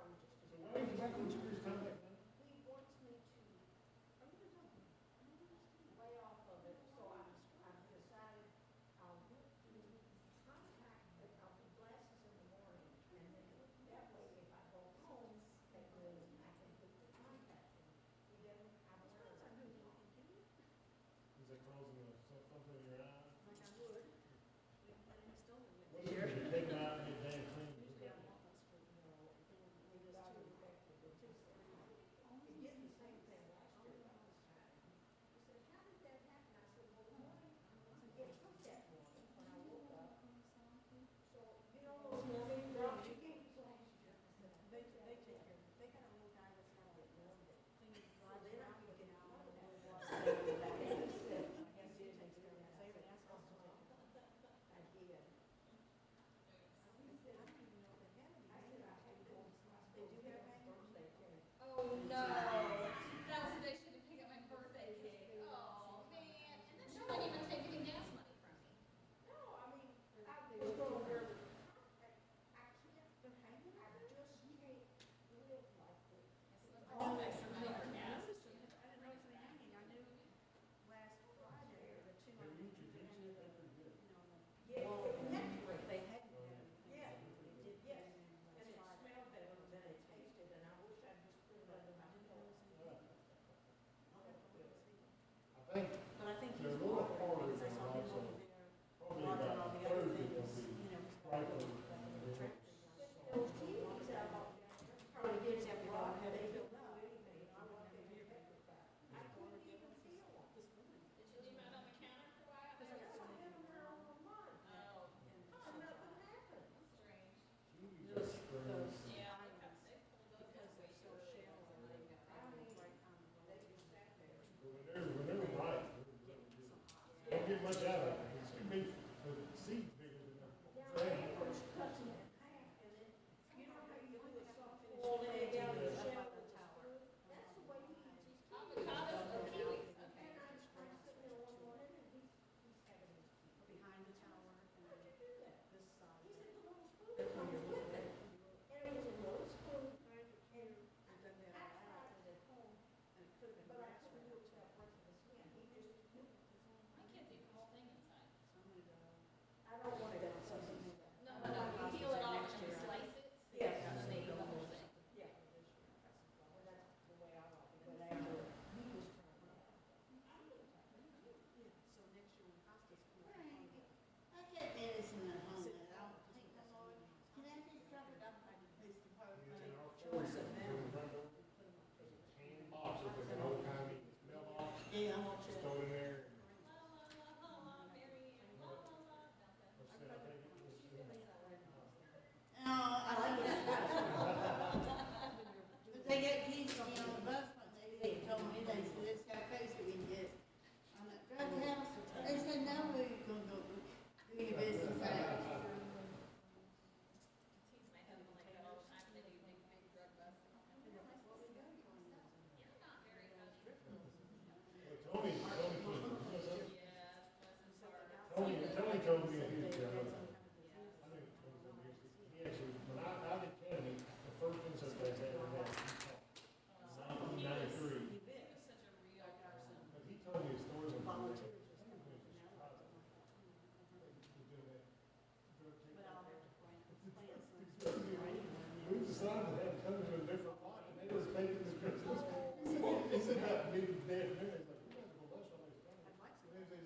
S8: son that had come to a different lot, and they was taking the Christmas. He said that meeting day afternoon, he's like, "You guys go lunch on these things." And as they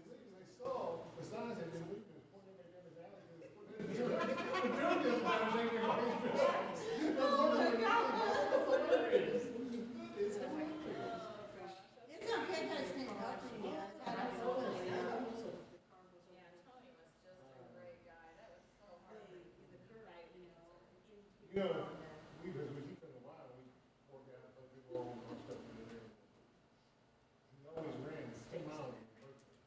S8: saw the signs had been moving, pointing everybody down his alley, because the drug deal was taking their Christmas. It's hilarious.
S2: It's okay if I stand up for you. I don't know.
S15: Yeah, Tony was just a great guy. That was so hard for him to guide the answer.
S8: You know, as we keep in the wild, we work out, play people all our stuff together. He always ran 10 miles on his birthday.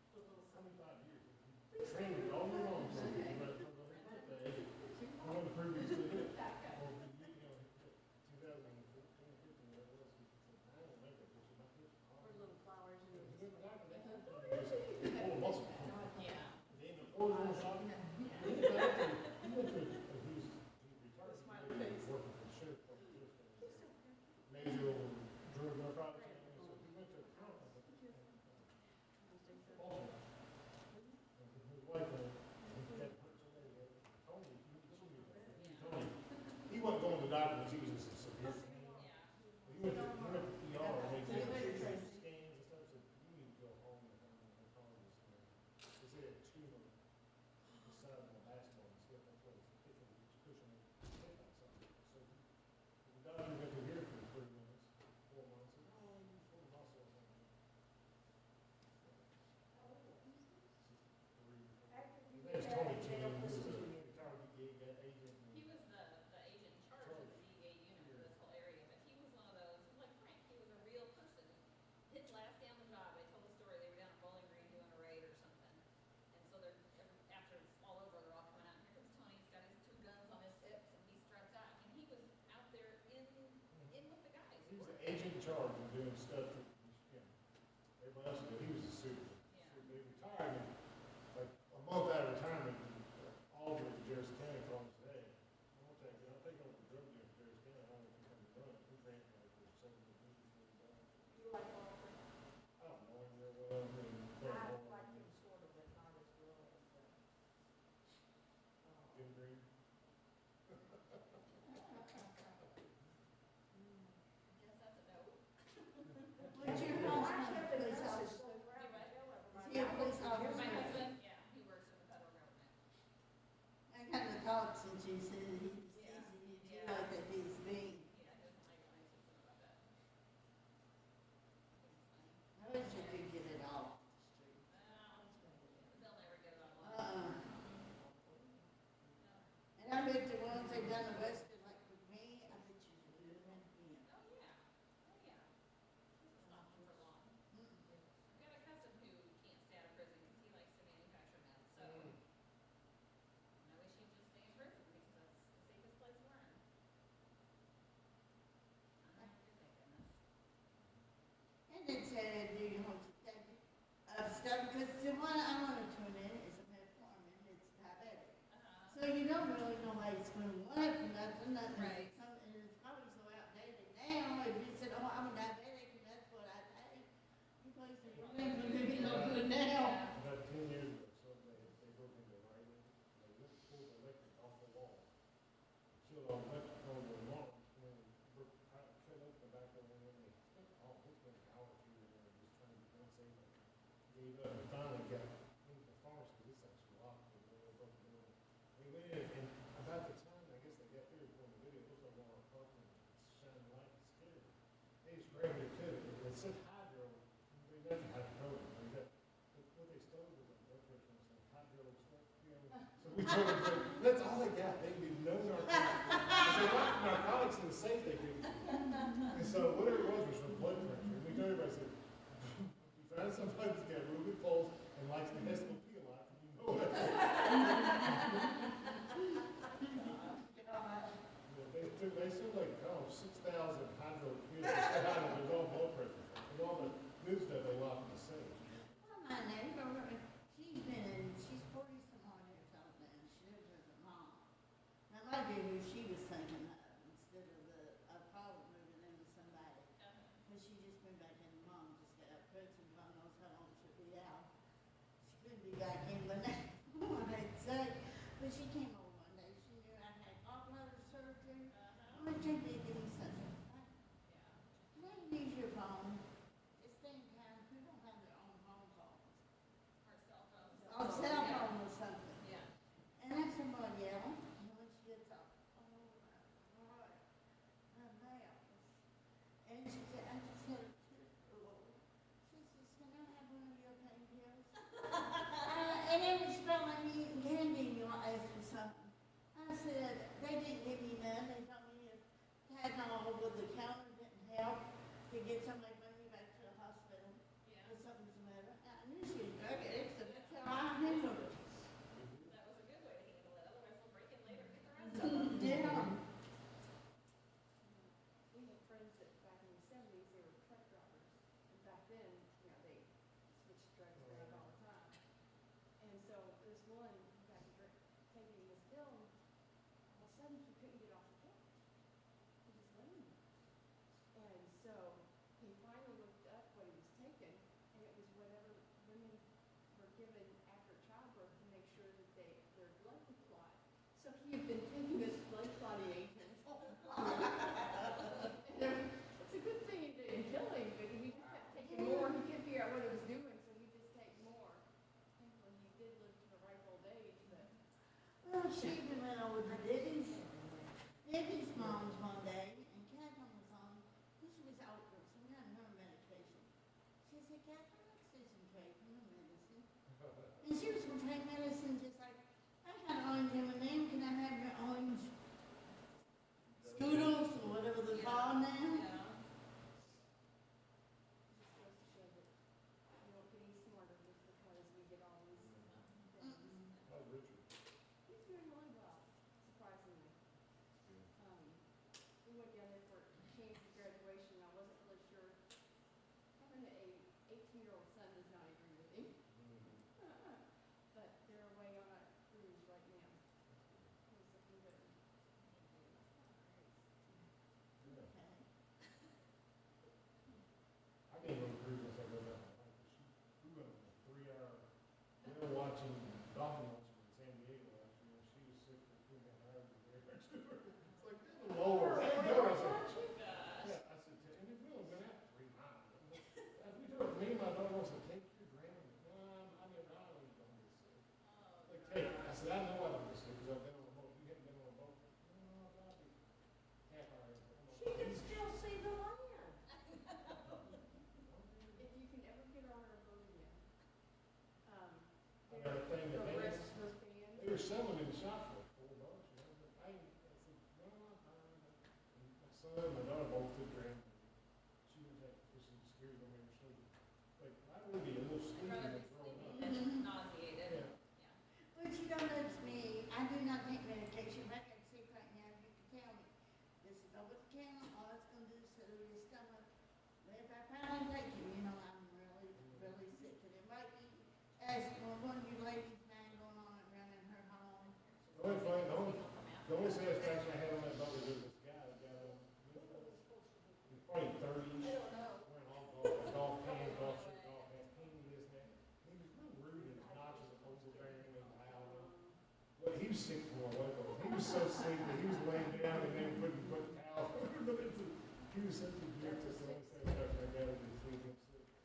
S8: 25 years. He trained it all year long. So he ran for his birthday. I wanted to prove he still did. Or, you know, 2014, 15, whatever it was, he said, "I don't make it, because my kids are
S2: Or little flowers and.
S8: he went back and they had full of muscle.
S15: Yeah.
S8: They ended up going shopping. He went back and he went to, he was retired. He was working for the sheriff. Major drug narcotics. So he went to a conference. Baltimore. And his wife, he had hurt somebody. Tony, Tony, he wasn't going to the doctor when he was in severe pain. He went to the ER and they did scans and stuff. Said, "You need to go home and have an oncologist." They said he had a tumor inside of my basketball and stuff. That's what it's pushing it. So the doctor went to here for 3 months, 4 months. Said, "Oh, you pulled the muscle or something." His name's Tony King. He was a retired DEA agent.
S15: He was the agent in charge of the DEA unit for this whole area, but he was one of those, like Frank, he was a real person. His last day on the job, they told the story, they were down at Bowling Green doing a raid or something. And so they're, after it's all over, they're all coming out, and here comes Tony, he's got his 2 guns on his hips, and he struts out, and he was out there in with the guys.
S8: He was the agent in charge of doing stuff that, you know, everybody else did. He was a super.
S15: Yeah.
S8: They retired, and like a month out of retirement, Aldridge, Harris County called and said, "Hey, I'll take over the drug deal for Harris County. I want to become the run. He ran for $7 million.
S2: You like all of it?
S8: I don't know him real well. I mean,
S2: I like him sort of, but not as well as,
S8: Jim Green.
S15: Guess that's a no.
S2: What's your husband, police officer? Is he a police
S15: My
S2: officer?
S15: husband, yeah, he works for the federal government.
S2: I kind of thought since you said he's
S15: Yeah.
S2: easy to
S15: Yeah.
S2: do, that he's mean.
S15: Yeah, he doesn't like when I say something about that.
S2: I wish I could get it all off the street.
S15: Well, they'll never get it all off.
S2: And I bet the ones they done the West, like with me, I bet you should do it again.
S15: Oh, yeah. Oh, yeah. This is not for long. I've got a cousin who can't stay out of prison because he likes to manufacture meth, so. And I wish he'd just stay in prison because that's the safest place to learn. I know what you're thinking,
S2: And it said, do you want to take stuff, because the one I want to tune in is a metformin, it's diabetic. So you don't really know how it's going to work, nothing.
S15: Right.
S2: And it's probably so outdated now, if you said, "Oh, I'm a diabetic, and that's what I take," you probably say, "Well, maybe you no good now."
S8: About 10 years ago, so they broke into writing. They pulled the electric off the wall. Shut off electric on the lawn, and then cut open the back of it, and they, oh, it's been an hour or 2, and they're just trying to get unsafe. Gave up, and finally got into the forest, because this actually locked, and they broke the door. They went in, and about the time, I guess they got there before the video, it was like one of our apartment, shining light, and scared. They just grabbed it too, it said hydro, they got the hydrocodone, they got, what they stole was like blood pressure and stuff, hydro stuff, you know. So we told them, that's all they got, they did no narcotics. They locked narcotics in the safe they gave them. And so whatever it was for blood pressure, and we told everybody, said, "You find somebody that's got real good pulse and likes the SLP a lot, you know that." They still like, 6,000 hydro pills, with all blood pressure, and all the good stuff they lock in the safe.
S2: Well, my neighbor, she's 40-some odd years old now, and she lives with her mom. Now, my baby, she was thinking of, instead of probably moving into somebody, because she just been back in, mom just got out of prison, God knows how long she'll be out. She couldn't be back in, but now, I'd say, but she came over one day, she knew I had gallbladder surgery. Oh, would take me any something. Can I use your phone? This thing kind of, people have their own phone calls.
S15: Or cell phone.
S2: Or cell phone or something.
S15: Yeah.
S2: And that's somebody else, and when she gets up, oh my God, her nails. And she said, I just had a tear. She says, can I have one of your painkillers? And it was smelling me eating candy and you asking something. I said, they didn't give me none. They told me if Tylenol over the counter didn't help to get somebody to bring me back to the hospital.
S15: Yeah.
S2: Or something's the matter. I knew she was drug addict, so that's how I handled it.
S15: That was a good way to handle it, otherwise they'll break in later and get the rest of them.
S2: Yeah.
S10: We had friends that back in the seventies, they were truck drivers, and back then, you know, they switched drugs around all the time. And so this one, got to taking this pill, and all of a sudden he couldn't get off the pill. He just laying there. And so he finally looked up what he was taking, and it was whatever women were given after childbirth to make sure that their blood would clot. So he had been taking this blood clotting agent. It's a good thing it didn't kill him, but he just kept taking more. He couldn't figure out what it was doing, so he just take more. Thankfully, he did live to the ripe old age, but
S2: Well, she even went over to Debbie's mom's one day, and Catherine was on, she was out with some kind of her medication. She said, Catherine, let's do some trade for her medicine. And she was going to trade medicine just like, I got orange M&M, can I have your orange Scoodles or whatever they're called now?
S15: Yeah.
S10: just goes to show that we don't get any smarter just because we get all these things.
S8: How's Richard?
S10: He's doing really well, surprisingly. We went down there for Kane's graduation, I wasn't really sure. Having a 18-year-old son does not agree with me. But they're away on a cruise right now. He's looking good.
S2: Okay.
S8: I can't go to cruise unless I go down. We went on a 3-hour, we were watching dolphin watching in San Diego last year. She was sick for 2.5 hours and very next to her. It's like, good Lord. I said, yeah, I said, and we only went out 3 miles. As we do it, me and my daughter wants to take your grandma. I mean, I don't even know this. Like, take it. I said, I know I don't miss it because I've been on a boat. You haven't been on a boat. No, I'll be half hour.
S2: She can still see the land.
S10: If you can ever get on our boat again.
S8: I got a thing
S10: The
S8: that
S10: rest was banned.
S8: they were selling in the shop for $4, you know, but I said, no, I'm fine. And my son and my daughter both took her in. She was like, this is scary when we were sleeping. Like, I would be a little sleepy
S15: Rather
S8: and
S15: be
S8: thrown
S15: sleepy
S8: up.
S15: than nauseated.
S8: Yeah.
S15: Yeah.
S2: But you don't know, it's me, I do not take medication, if I got sick right now, you can tell me, this is over the counter, all it's gonna do is settle your stomach. But if I finally take it, you know, I'm really, really sick, and it might be, as one of you ladies mind going on and running her home.
S8: The only thing, the only satisfaction I had on that boat was this guy that got on, he's probably 30s. Wearing all golf pants, golf shirt, golf hat, painting this and that. He was real rude and obnoxious and overbearing and loud. But he was sick from a while. He was so sick that he was laying down and then put towels over him. He was such a jerk. That's the only satisfaction I got of his sleeping.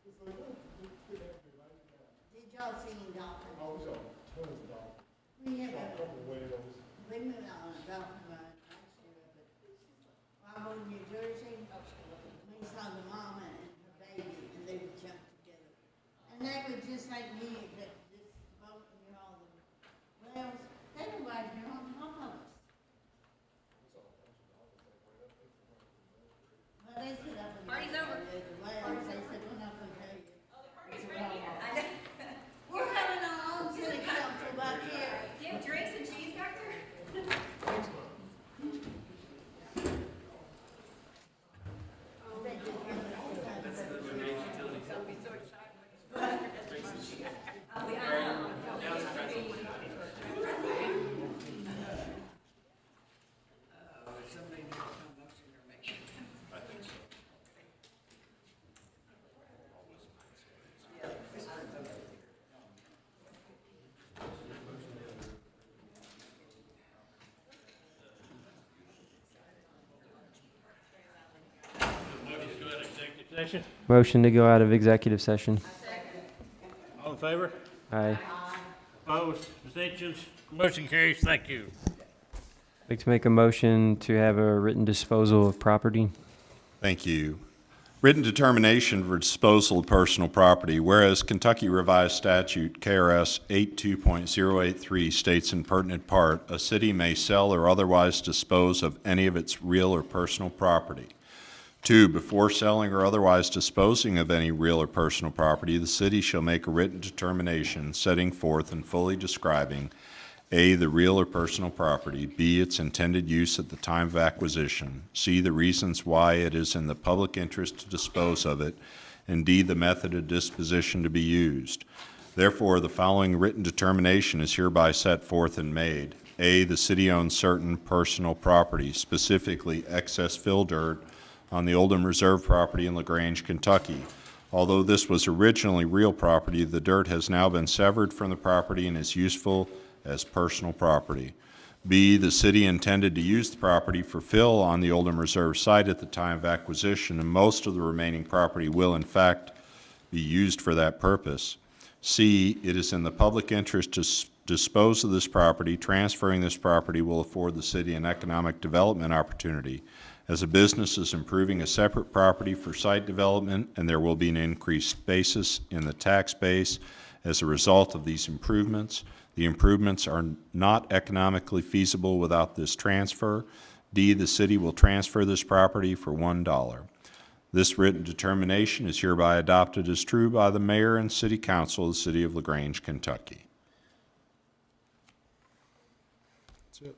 S8: It's like, oh, good to have your life back.
S2: Did y'all see any dolphins?
S8: Oh, we saw tons of dollars.
S2: We
S8: Saw
S2: had
S8: a
S2: a,
S8: couple of whales.
S2: we moved on a dolphin run last year, but while I was in New Jersey, we saw the mama and her baby, and they would jump together. And they were just like me, except this boat and you're all the whales, they were right here on top of us.
S8: We saw a bunch of dollars like right up there from our
S2: Well, they sit up and.
S15: Party's over.
S2: The whales, they said, we're not gonna tell you.
S15: Oh, the party's right here.
S2: We're having our own city council back here.
S15: Do you have drinks and cheese back there?
S8: Thanks, Mom.
S2: Don't be so excited.
S3: Somebody needs some motion or make sure.
S6: I think so.
S3: Yeah, this one's over here.
S1: Session?
S11: Motion to go out of executive session.
S1: All in favor?
S11: Aye.
S1: Opposed? Abstentions? Motion carries. Thank you.
S11: I'd like to make a motion to have a written disposal of property.
S6: Thank you. Written determination for disposal of personal property, whereas Kentucky Revised Statute KRS 82.083 states in pertinent part, a city may sell or otherwise dispose of any of its real or personal property. 2, before selling or otherwise disposing of any real or personal property, the city shall make a written determination setting forth and fully describing A, the real or personal property, B, its intended use at the time of acquisition, C, the reasons why it is in the public interest to dispose of it, and D, the method of disposition to be used. Therefore, the following written determination is hereby set forth and made. A, the city owns certain personal property, specifically excess fill dirt on the Oldham Reserve property in LaGrange, Kentucky. Although this was originally real property, the dirt has now been severed from the property and is useful as personal property. B, the city intended to use the property for fill on the Oldham Reserve site at the time of acquisition, and most of the remaining property will in fact be used for that purpose. C, it is in the public interest to dispose of this property. Transferring this property will afford the city an economic development opportunity, as a business is improving a separate property for site development, and there will be an increased basis in the tax base as a result of these improvements. The improvements are not economically feasible without this transfer. D, the city will transfer this property for $1. This written determination is hereby adopted as true by the mayor and city council of the city of LaGrange, Kentucky. That's it.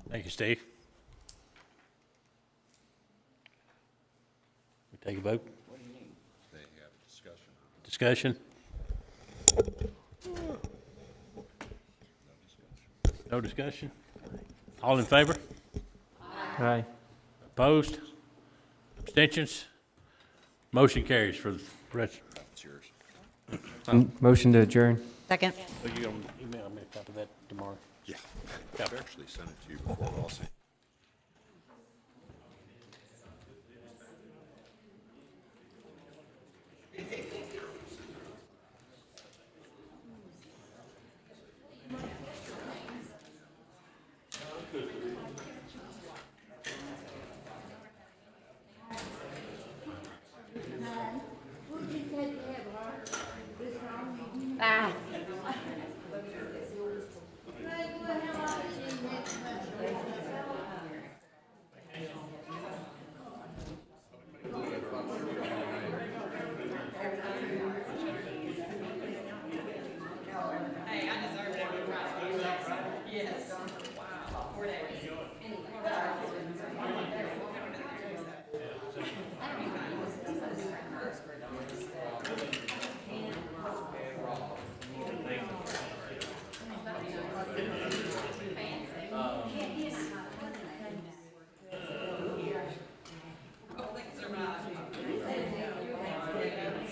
S1: Thank you, Steve. We take a vote?
S6: What do you need? They have a discussion.
S1: Discussion? No discussion? All in favor?
S11: Aye.
S1: Opposed? Abstentions? Motion carries for the rest.
S6: That's yours.
S11: Motion to adjourn.
S7: Second.
S1: Are you gonna email me a copy of that tomorrow?
S6: Yeah. I've actually sent it to you before also.